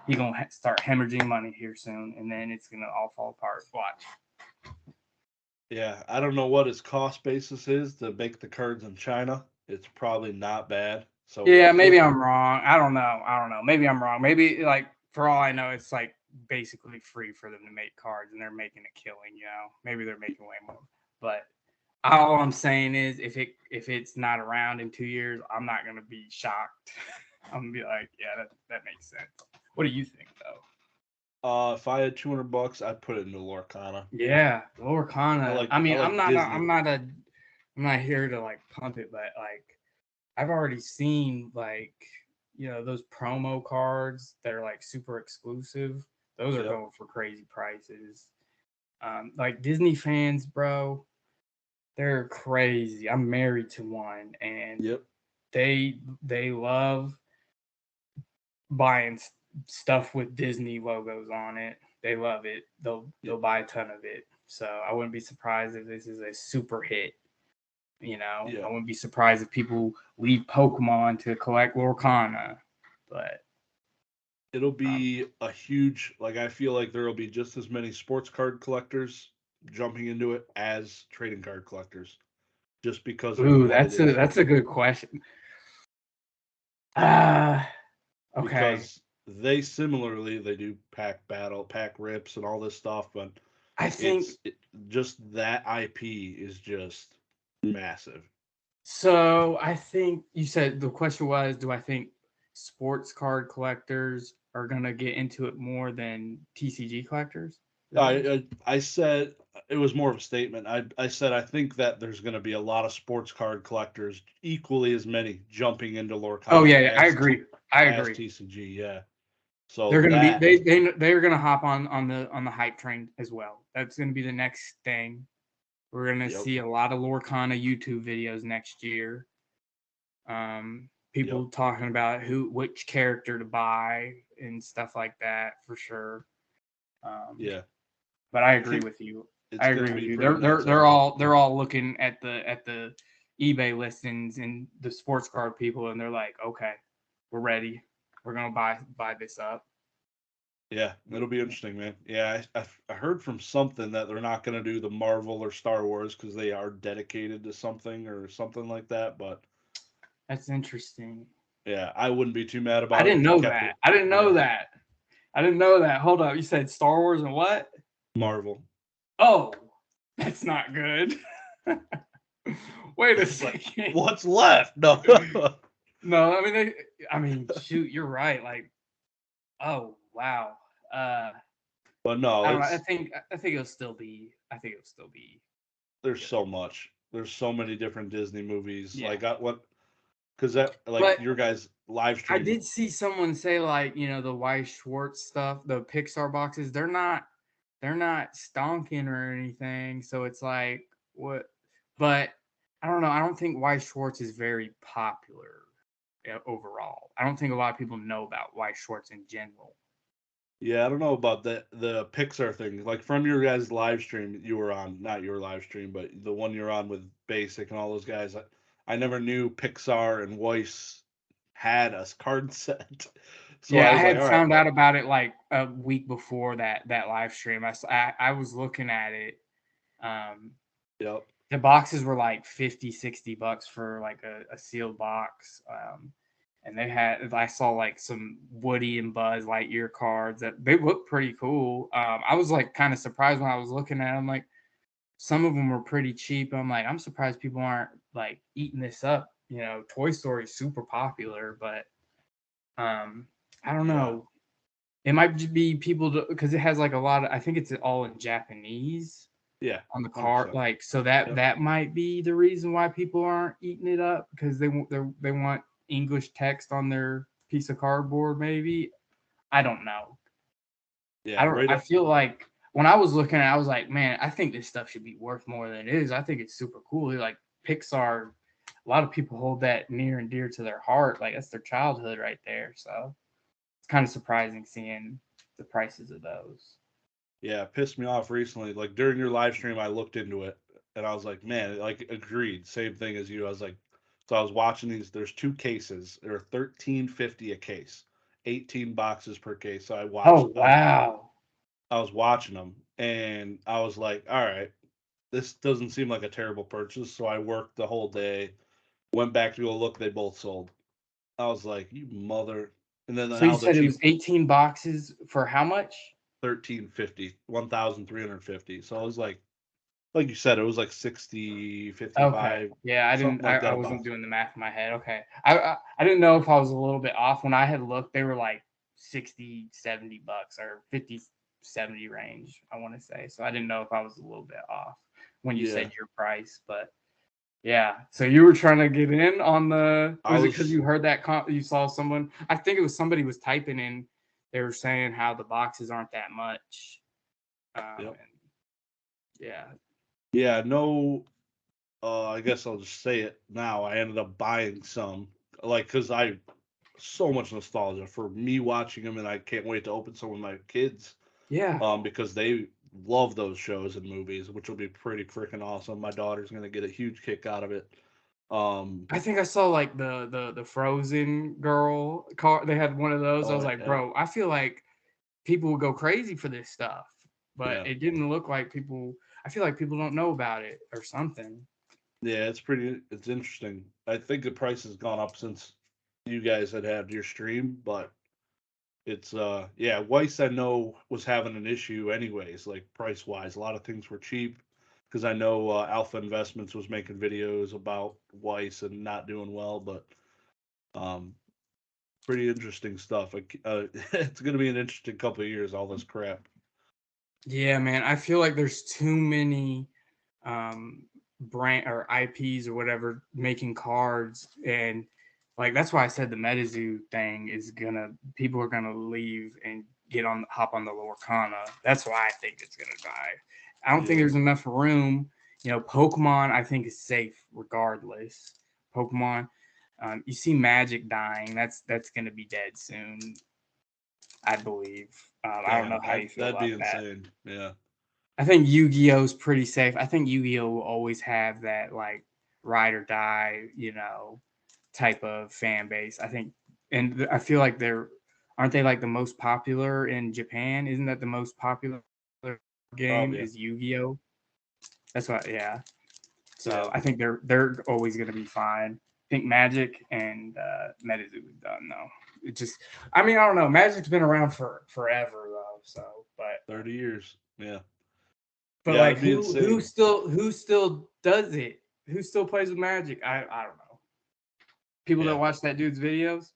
He gonna start hemorrhaging money here soon, and then it's gonna all fall apart. Watch. Yeah, I don't know what his cost basis is to make the cards in China. It's probably not bad. So Yeah, maybe I'm wrong. I don't know. Maybe I'm wrong. Maybe like for all I know, it's like basically free for them to make cards, and they're making a killing. You know, maybe they're making way more. But all I'm saying is, if it's not around in 2 years, I'm not gonna be shocked. I'm gonna be like, yeah, that makes sense. What do you think, though? If I had $200, I'd put it into Lorcana. Yeah, Lorcana. I mean, I'm not here to like pump it, but like I've already seen like those promo cards that are like super exclusive. Those are going for crazy prices. Like Disney fans, bro, they're crazy. I'm married to one, and they love buying stuff with Disney logos on it. They love it. They'll buy a ton of it. So I wouldn't be surprised if this is a super hit. I wouldn't be surprised if people leave Pokemon to collect Lorcana, but it'll be a huge. Like I feel like there will be just as many sports card collectors jumping into it as trading card collectors, just because of what that's a good question. Okay. Because they do pack rips and all this stuff, but I think just that IP is just massive. So I think you said the question was, do I think sports card collectors are gonna get into it more than TCG collectors? I said it was more of a statement. I said I think that there's going to be a lot of sports card collectors, equally as many jumping into Lorcana. Oh yeah, I agree. TCG, yeah. So they're gonna they're gonna hop on the hype train as well. That's gonna be the next thing. We're gonna see a lot of Lorcana YouTube videos next year. People talking about which character to buy and stuff like that for sure. But I agree with you. They're all looking at the eBay listings and the sports card people, and they're like, okay, we're ready. We're gonna buy this up. Yeah, it'll be interesting, man. Yeah, I heard from something that they're not going to do the Marvel or Star Wars because they are dedicated to something or something like that. But that's interesting. Yeah, I wouldn't be too mad about it. I didn't know that. Hold up, you said Star Wars and what? Marvel. Oh, that's not good. Wait a second. What's left? No. No, I mean, shoot, you're right. Like, oh wow. But no, I think it'll still be. There's so much. There's so many different Disney movies. Yeah. Like because that but your guys live stream. I did see someone say like the Weiss Schwartz stuff, the Pixar boxes. They're not stonking or anything. So it's like what? But I don't know. I don't think Weiss Schwartz is very popular overall. I don't think a lot of people know about Weiss Schwartz in general. Yeah, I don't know about the Pixar thing. Like from your guys' live stream you were on, not your live stream, but the one you're on with Basic and all those guys. I never knew Pixar and Weiss had a card set. So yeah, I had found out about it like a week before that live stream. I was looking at it. Yep. The boxes were like $50-$60 for like a sealed box. And I saw like some Woody and Buzz Lightyear cards that they look pretty cool. I was like kind of surprised when I was looking at them. Like some of them were pretty cheap. I'm like, I'm surprised people aren't like eating this up. Toy Story is super popular, but I don't know. It might just be people because it has like a lot of. I think it's all in Japanese. Yeah, on the card, 100%. Like so that might be the reason why people aren't eating it up because they want English text on their piece of cardboard, maybe. I don't know. Yeah, right I up. feel like when I was looking at it, I was like, man, I think this stuff should be worth more than it is. I think it's super cool. Like Pixar, a lot of people hold that near and dear to their heart. Like that's their childhood right there. So it's kind of surprising seeing the prices of those. Yeah, it pissed me off recently. Like during your live stream, I looked into it and I was like, man, like agreed, same thing as you. I was like, so I was watching these. There's two cases. They're 13.50 a case, 18 boxes per case. So I watched. Oh wow. I was watching them, and I was like, all right, this doesn't seem like a terrible purchase. So I worked the whole day, went back to go look. They both sold. I was like, you mother. And then So you now the said it cheap was 18 boxes for how much? 13.50, 1,350. So I was like you said, it was like 60, Okay. 55, Yeah, I didn't. something like I that a wasn't box. doing the math in my head. Okay. I didn't know if I was a little bit off. When I had looked, they were like 60, $70 or 50, 70 range, I want to say. So I didn't know if I was a little bit off when you Yeah, said your price. But yeah. So you were trying to get in on the. I Was it because was. you heard that? You saw someone. I think it was somebody was typing in. They were saying how the boxes aren't that much. Yep. And yeah. Yeah, no. I guess I'll just say it now. I ended up buying some, like, cause I so much nostalgia for me watching them, and I can't wait to open some with my kids, Yeah. because they love those shows and movies, which will be pretty freaking awesome. My daughter's gonna get a huge kick out of it. Um, I think I saw like the Frozen girl car. They had one of those. I was oh like, yeah, bro, I feel like people would go crazy for this stuff, but yeah, it didn't look like people. I feel like people don't know about it or something. yeah. It's interesting. I think the price has gone up since you guys had your stream, but it's yeah, Weiss I know was having an issue anyways, like price wise. A lot of things were cheap because I know Alpha Investments was making videos about Weiss and not doing well, but um pretty interesting stuff. It's gonna be an interesting couple of years, all this crap. Yeah, man. I feel like there's too many um brand or IPs or whatever making cards, and like that's why I said the MetaZoo thing is gonna people are gonna leave and hop on the Lorcana. That's why I think it's gonna die. I don't think Yeah. there's enough room. Pokemon I think is safe regardless. Pokemon, you see Magic dying. That's gonna be dead soon. I believe. I don't know Damn, how you feel that'd be about that. insane. Yeah. I think Yu-Gi-Oh is pretty safe. I think Yu-Gi-Oh will always have that like ride or die, type of fan base. I think, and I feel like aren't they like the most popular in Japan? Isn't that the most popular Oh game yeah. is Yu-Gi-Oh? That's what, yeah. So Yeah. I think they're always gonna be fine. I think Magic and MetaZoo is done though. It just, I mean, I don't know. Magic's been around for forever though. So, 30 years. Yeah. but Yeah, like it'd be insane. who still does it? Who still plays with Magic? I don't know. People that Yeah. watch that dude's videos.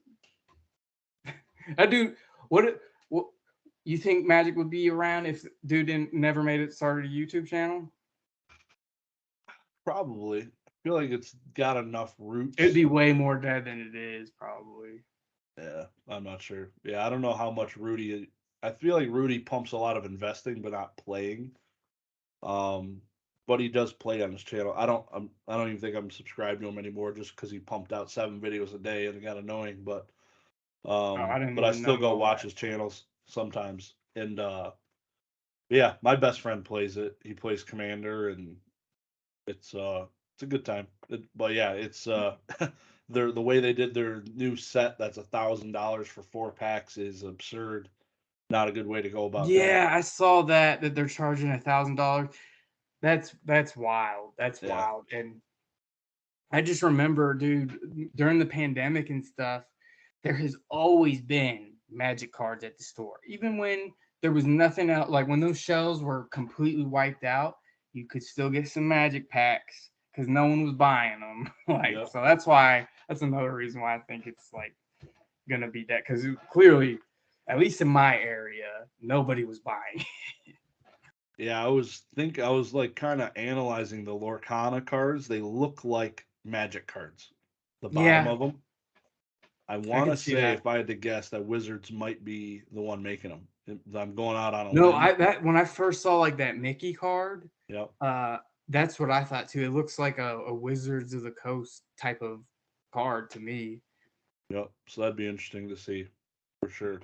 That dude, what you think Magic would be around if dude didn't never made it started a YouTube channel? Probably. I feel like it's got enough It'd roots. be way more dead than it is, probably. Yeah, I'm not sure. Yeah, I don't know how much Rudy. I feel like Rudy pumps a lot of investing, but not playing. Um, but he does play on his channel. I don't even think I'm subscribed to him anymore, just because he pumped out 7 videos a day and it got annoying. Oh, I didn't But I even still go know watch that. his channels sometimes. And yeah, my best friend plays it. He plays Commander, and it's a good time. But yeah, it's the way they did their new set that's $1,000 for 4 packs is absurd. Not a good way to go about that. Yeah, I saw that they're charging $1,000. That's wild. That's Yeah. wild. And I just remember, dude, during the pandemic and stuff, there has always been magic cards at the store. Even when there was nothing else, like when those shelves were completely wiped out, you could still get some magic packs because no one was buying them. Like, Yep. so that's another reason why I think it's like gonna be that because clearly, at least in my area, nobody was buying. Yeah, I was like kind of analyzing the Lorcana cards. They look like Magic cards, the bottom Yeah, of them. I want to see say, that. if I had to guess, that Wizards might be the one making them. I'm going out on a No, limb. when I first saw like that Mickey card, Yep. that's what I thought too. It looks like a Wizards of the Coast type of card to me. Yep. So that'd be interesting to see, for sure.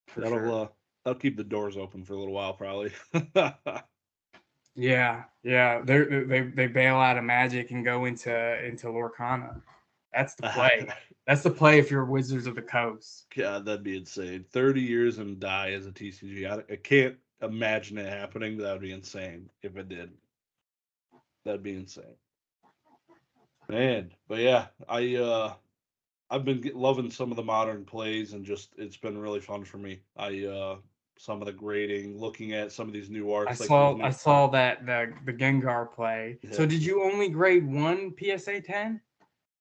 For sure. That'll keep the doors open for a little while, probably. Yeah, yeah. They bail out of Magic and go into Lorcana. That's the play. That's the play if you're Wizards of the Coast. God, that'd be insane. 30 years and die as a TCG. I can't imagine it happening, but that would be insane if it did. That'd be insane. Man, but yeah, I've been loving some of the modern plays, and just it's been really fun for me. Some of the grading, looking at some of these new I arts, like these saw new. that the Gengar play. So Yeah, did you only grade one PSA 10?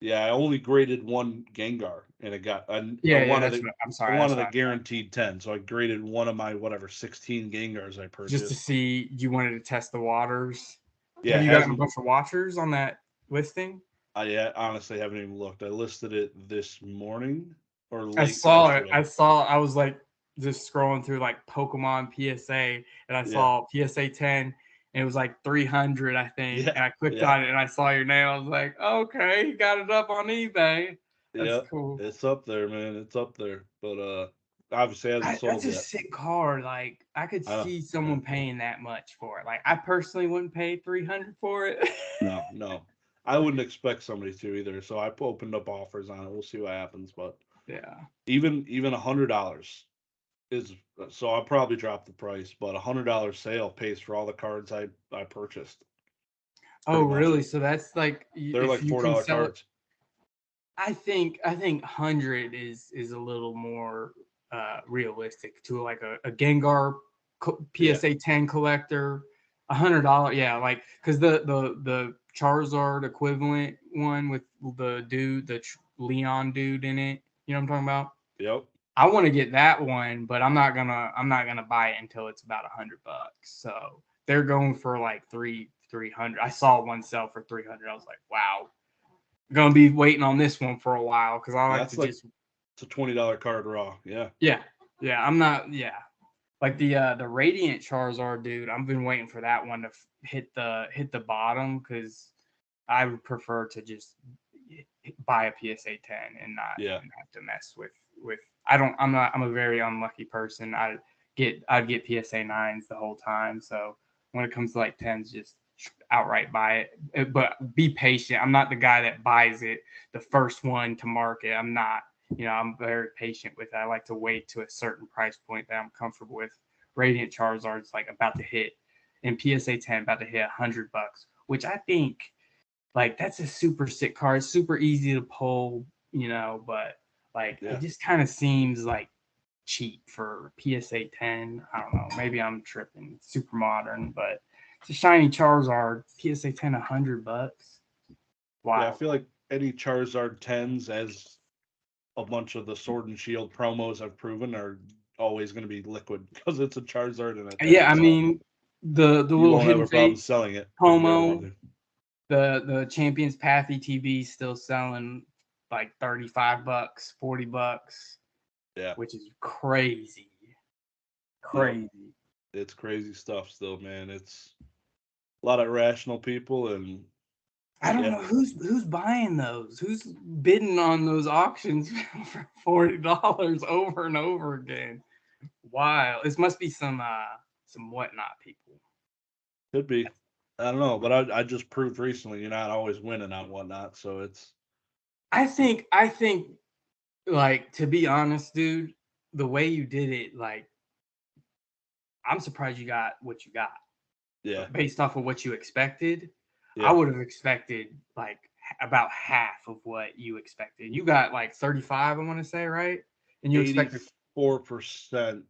yeah. I only graded one Gengar, and it got. Yeah. That's what I'm I sorry. That's wanted a what I meant. guaranteed 10, so I graded one of my whatever 16 Gengars I Just to purchased. see, you wanted to test the waters. Yeah, Have it you gotten a hasn't. bunch of watchers on that listing? I honestly haven't even looked. I listed it this morning or I late saw it. yesterday. I was like just scrolling through like Pokemon PSA, and I Yeah, saw PSA 10, and it was like 300, I think. yeah, And I clicked yeah, on it, and I saw your name. I was like, okay, he got it up on eBay. That's yeah. cool. It's up there, man. It's up there. But obviously hasn't That's sold a yet. sick card. Like, I could I know. see Yeah. someone paying that much for it. Like, I personally wouldn't pay 300 for it. No, no. I wouldn't expect somebody to either. So I opened up offers on it. We'll see what happens. But Yeah. even $100 is, so I'll probably drop the price. But $100 sale pays for all the cards I purchased. Oh, Pretty much. really? So that's like, They're if like you can $4 sell it. cards. I think 100 is a little more realistic to like a Gengar Yeah. PSA 10 collector. $100, yeah, like because the Charizard equivalent one with the Leon dude in it. You know what I'm talking about? Yep. I want to get that one, but I'm not gonna buy it until it's about $100. So they're going for like 300. I saw one sell for 300. I was like, wow, gonna be waiting on this one for a while because I like That's to like, just it's a $20 card raw. Yeah. yeah, I'm not, like the Radiant Charizard dude. I've been waiting for that one to hit the bottom because I would prefer to just buy a PSA 10 and not Yeah. even have to mess with. I'm a very unlucky person. I'd get PSA 9s the whole time. So when it comes to like 10s, just outright buy it. But be patient. I'm not the guy that buys it the first one to market. I'm not. I'm very patient with it. I like to wait to a certain price point that I'm comfortable with. Radiant Charizard's like about to hit, and PSA 10 about to hit $100, which I think like that's a super sick card. It's super easy to pull, but like Yeah. it just kind of seems like cheap for PSA 10. I don't know. Maybe I'm tripping. It's super modern, but it's a shiny Charizard. PSA 10, $100. Yeah. I Wow. feel like any Charizard 10s, as a bunch of the Sword and Shield promos have proven, are always going to be liquid because it's a Charizard and a 10. Yeah, I So mean the you little won't have hidden a problem fate selling it if you ever want promo, to. the Champions Path ETB still selling like $35, $40, Yeah. which is crazy. Yep. Crazy. It's crazy stuff still, man. It's a lot of irrational people, and I don't yeah. know who's buying those. Who's bidding on those auctions for $40 over and over again? Wow, this must be some whatnot people. Could be. I don't know, but I just proved recently you're not always winning on whatnot. So it's, I think like, to be honest, dude, the way you did it, like I'm surprised you got what you got. yeah, Based off of what you expected. I yeah. would have expected like about half of what you expected. You got like 35, I want to say, right? And you expected 84%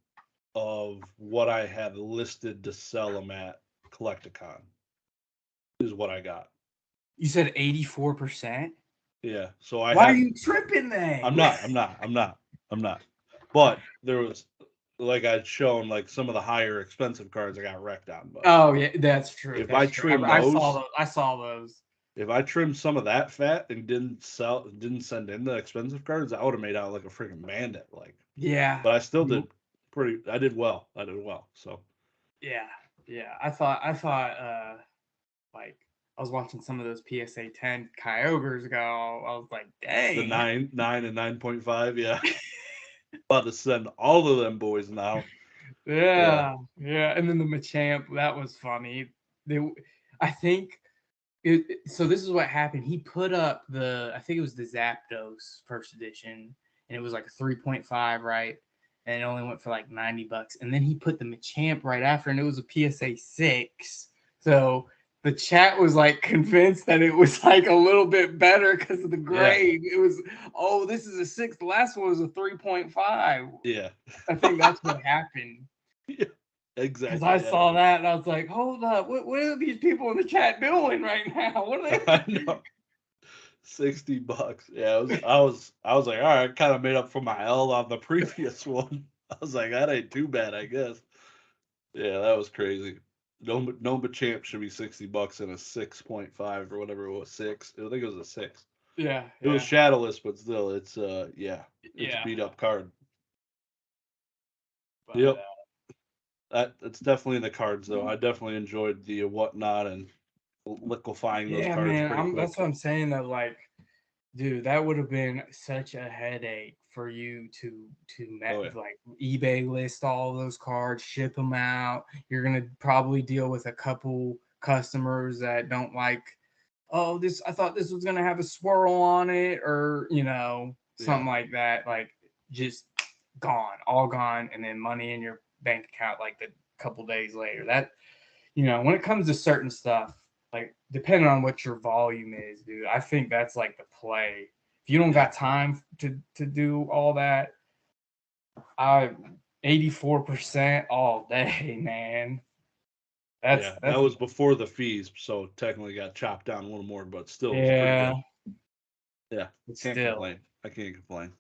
of what I had listed to sell them at Collecticon is what I got. You said 84%? Yeah. So I Why are had, you tripping then? I'm not. But there was, like I'd shown, like some of the higher expensive cards I got wrecked on. But Oh yeah, that's true. if I That's true. trim I saw those, those. I saw those. If I trimmed some of that fat and didn't send in the expensive cards, I would have made out like a freaking bandit. Like, Yeah. but I still did I did well. I did well. So Yeah. Yeah. I thought like I was watching some of those PSA 10 Kyogres go. I was like, the dang. 9 and 9.5, yeah. About to send all of them boys now. Yeah. Yeah. Yeah. And then the Machamp, that was funny. They I think so this is what happened. He put up I think it was the Zapdos first edition, and it was like a 3.5, right? And it only went for like $90. And then he put the Machamp right after, and it was a PSA 6. So the chat was like convinced that it was like a little bit better because of the grade. It was, oh, this is a 6. The last one was a 3.5. Yeah. I think that's what happened. Yeah. Exactly. Because I saw that and I was like, hold up, what are these people in the chat doing right now? What are they I know. $60. Yeah, I was like, all right, kind of made up for my L on the previous one. I was like, that ain't too bad, I guess. Yeah, that was crazy. No Champ should be $60 in a 6.5 or whatever it was, 6. I think it was a 6. Yeah, It was shadowless, but still, it's yeah, it's a beat up card. But, Yep. That's definitely in the cards though. I definitely enjoyed the whatnot and liquefying those cards man, pretty quick. that's what I'm saying. That like, dude, that would have been such a headache for you to like eBay list all those cards, ship them out. You're gonna probably deal with a couple customers that don't like, oh, this, I thought this was gonna have a swirl on it, or something like that. Like, just gone, all gone, and then money in your bank account like the couple days later. That, when it comes to certain stuff, like depending on what your volume is, dude, I think that's like the play. If you don't got time to do all that, 84% all day, man. That's that was before the fees, so technically got chopped down a little more, but still it was pretty good. Yeah, can't complain. I can't complain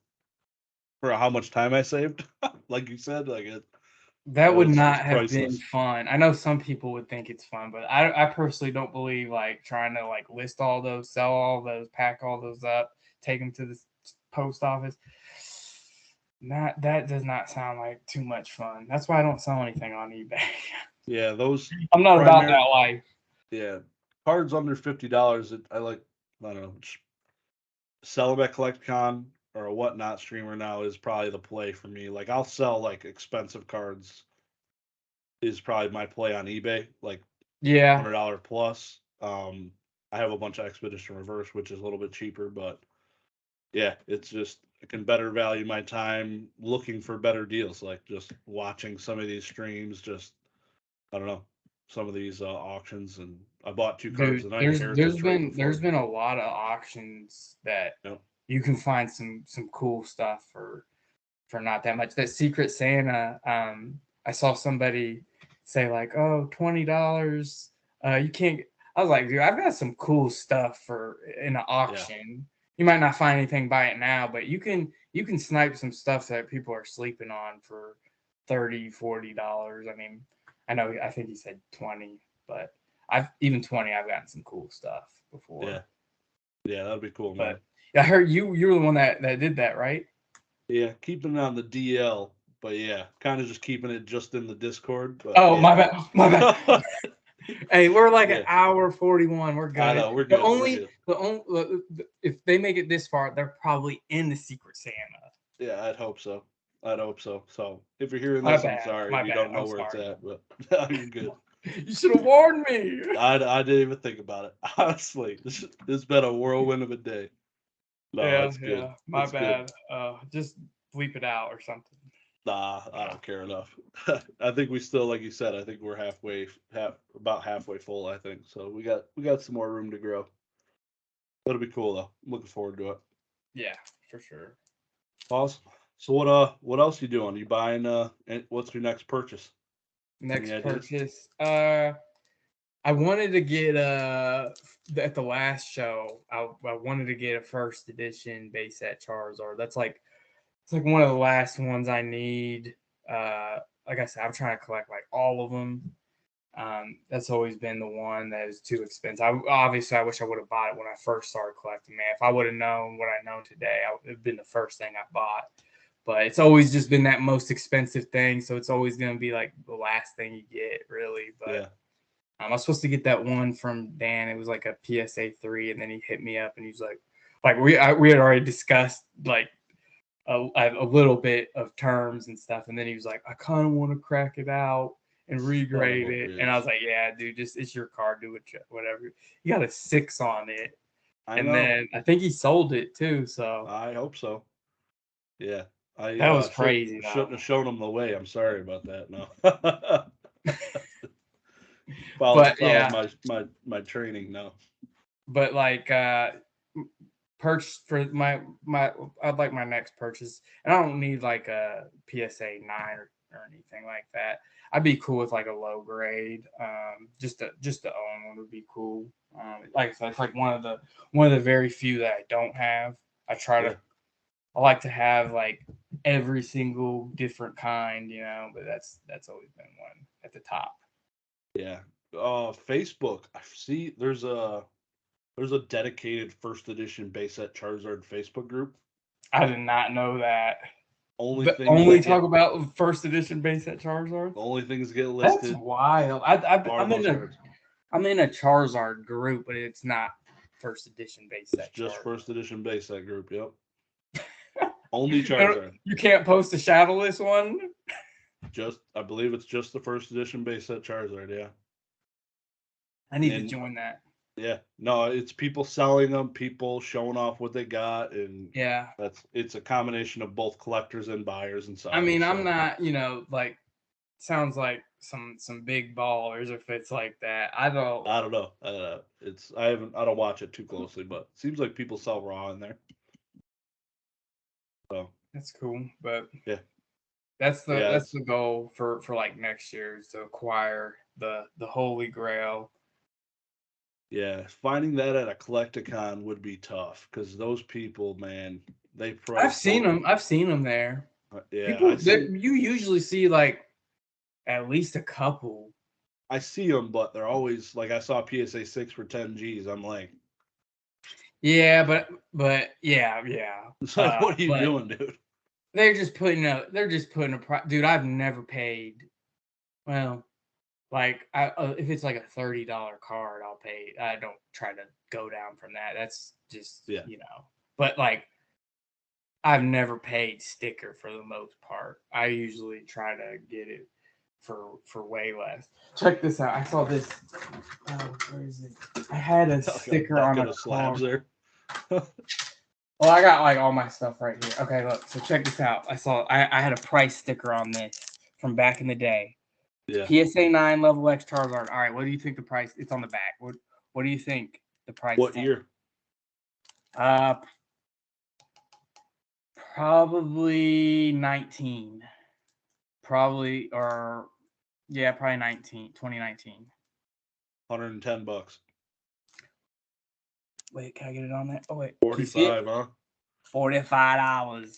for how much time I saved. Like you said, like that would not have been fun. I know some people would think it's fun, but I personally don't believe like trying to like list all those, sell all those, pack all those up, take them to the post office. That does not sound like too much fun. That's why I don't sell anything on eBay. Yeah, those. I'm not about that life. Yeah, cards under $50. I don't know. Sell them at CollectCon or a whatnot streamer now is probably the play for me. Like I'll sell like expensive cards is probably my play on eBay, like $100 plus. I have a bunch of Expedition Reverse, which is a little bit cheaper, but yeah, it's just I can better value my time looking for better deals, like just watching some of these streams, just I don't know, some of these auctions, and I bought 2 cards tonight. There's been a lot of auctions that you can find some cool stuff for not that much. That Secret Santa, I saw somebody say like, oh, $20. You can't. I was like, dude, I've got some cool stuff for in an auction. You might not find anything, buy it now, but you can snipe some stuff that people are sleeping on for $30-$40. I mean, I think he said 20, but I've gotten some cool stuff before. Yeah, that'd be cool, man. But I heard you were the one that did that, right? Yeah, keeping it on the DL, but yeah, kind of just keeping it just in the Discord. But my bad. Hey, we're like an hour 41. We're good. I know, we're good. The only if they make it this far, they're probably in the Secret Santa. Yeah, I'd hope so. So if you're hearing this, I'm sorry if you don't know where it's at, but you're good. You should have warned me. I didn't even think about it. Honestly, this has been a whirlwind of a day. No, that's good. Yeah, my bad. Just bleep it out or something. Nah, I don't care enough. I think we still, like you said, I think we're about halfway full. I think so. We got some more room to grow. That'll be cool though. I'm looking forward to it. Yeah, for sure. Awesome. So what else you doing? You buying what's your next purchase? Next purchase. I wanted to get at the last show. I wanted to get a first edition base set Charizard. It's like one of the last ones I need. Like I said, I'm trying to collect like all of them. That's always been the one that is too expensive. Obviously, I wish I would have bought it when I first started collecting, man. If I would have known what I know today, it would have been the first thing I bought. But it's always just been that most expensive thing, so it's always going to be like the last thing you get, really. But Yeah. I was supposed to get that one from Dan. It was like a PSA 3, and then he hit me up, and he's like we had already discussed like a little bit of terms and stuff, and then he was like, I kind of want to crack it out and regrade it, and I was like, yeah, dude, just it's your car, do it, whatever. You got a 6 on it, and then I think he sold it too. So I hope so. Yeah, that was crazy. Shouldn't have shown him the way. I'm sorry about that. No. But yeah, my training now. But like purchase for my I'd like my next purchase, and I don't need like a PSA 9 or anything like that. I'd be cool with like a low grade. Just to own one would be cool. Like I said, it's like one of the very few that I don't have. I like to have like every single different kind, but that's always been one at the top. Yeah. Facebook. I see there's a dedicated first edition base set Charizard Facebook group. I did not know that. Only talk about first edition base set Charizard. The only things get listed. That's wild. I'm in a Charizard group, but it's not first edition base set. It's just Charizard. First edition base set group. Yep. Only Charizard. You can't post a shadowless one. I believe it's just the first edition base set Charizard. Yeah. I need to join that. Yeah, no, it's people selling them, people showing off what they got, and yeah, it's a combination of both collectors and buyers and sellers. I mean, I'm not, like sounds like some big ballers if it's like that. I don't know. I don't watch it too closely, but it seems like people sell raw in there. So that's cool, but yeah, that's the goal for like next year is to acquire the Holy Grail. Yeah, finding that at a Collecticon would be tough because those people, man, they price. I've seen them there. Yeah, you usually see like at least a couple. I see them, but they're always like I saw PSA 6 for 10 Gs. I'm like, yeah, but yeah. It's like, what are you doing, dude? They're just putting a price. Dude, I've never paid. Well. Like if it's like a $30 card, I'll pay. I don't try to go down from that. That's just But like, I've never paid sticker for the most part. I usually try to get it for way less. Check this out. I saw this. Where is it? I had a sticker on a slabs there. Well, I got like all my stuff right here. Okay, look. So check this out. I had a price sticker on this from back in the day. Yeah. PSA 9 level X Charizard. All right, what do you think the price? It's on the back. What do you think the price? What year? Probably 19. Probably 2019. $110. Wait, can I get it on there? Oh wait, 45, huh? $45.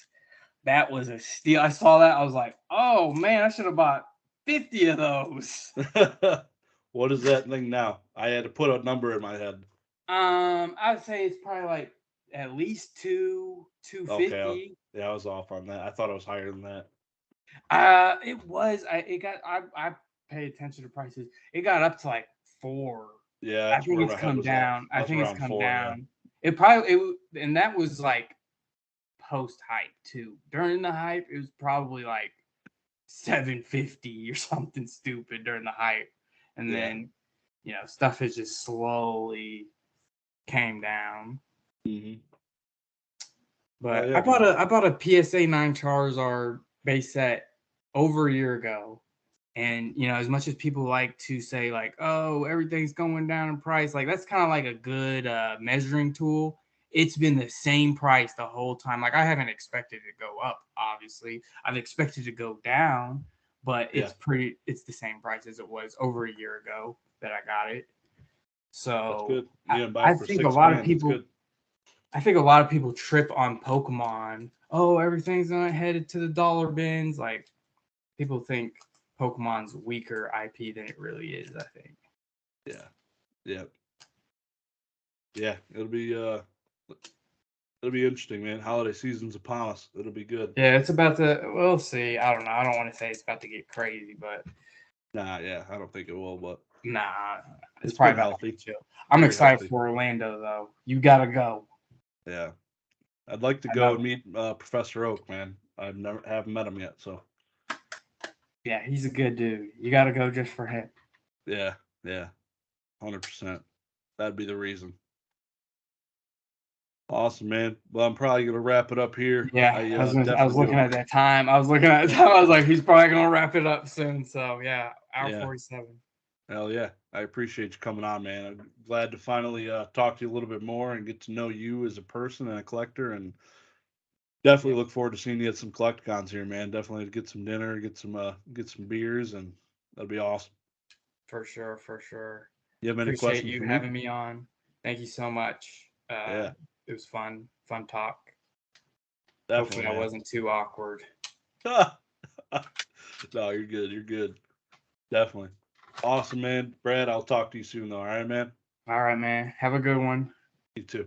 That was a steal. I saw that. I was like, oh man, I should have bought 50 of those. What is that thing now? I had to put a number in my head. I would say it's probably like at least 250. Okay, yeah, I was off on that. I thought it was higher than that. It was. I pay attention to prices. It got up to like 4. Yeah, I think it's come down. It probably and that was like post hype too. During the hype, it was probably like 750 or something stupid during the hype, and then stuff has just slowly came down. Mm-hmm. But I bought a PSA 9 Charizard base set over a year ago, and as much as people like to say like, oh, everything's going down in price, like that's kind of like a good measuring tool. It's been the same price the whole time. Like I haven't expected it to go up. Obviously, I've expected it to go down, but it's the same price as it was over a year ago that I got it. So that's good. I think a lot of people trip on Pokemon. Oh, everything's headed to the dollar bins. Like people think Pokemon's weaker IP than it really is, I think. Yeah. It'll be interesting, man. Holiday season's upon us. It'll be good. Yeah, it's about to. We'll see. I don't know. I don't want to say it's about to get crazy, but I don't think it will, but nah, it's probably been about healthy. to chill. I'm Very excited healthy. for Orlando, though. You gotta go. Yeah, I'd like to go and meet Professor Oak, man. Haven't met him yet, so Yeah, he's a good dude. You gotta go just for him. yeah, 100%. That'd be the reason. Awesome, man. Well, I'm probably gonna wrap it up here. Yeah, I was looking at that time. I was like, he's probably gonna wrap it up soon. So yeah, hour 47. Hell yeah. I appreciate you coming on, man. I'm glad to finally talk to you a little bit more and get to know you as a person and a collector, and definitely look forward to seeing you at some collecticons here, man. Definitely get some dinner, get some beers, and that'll be awesome. For sure. You have any Appreciate questions you for having me on. Thank you so much. Yeah. It was fun talk. Definitely, Hopefully I wasn't too awkward. No, you're good. Definitely. Awesome, man. Brad, I'll talk to you soon, though. All right, man? All right, man. Have a good one. You too.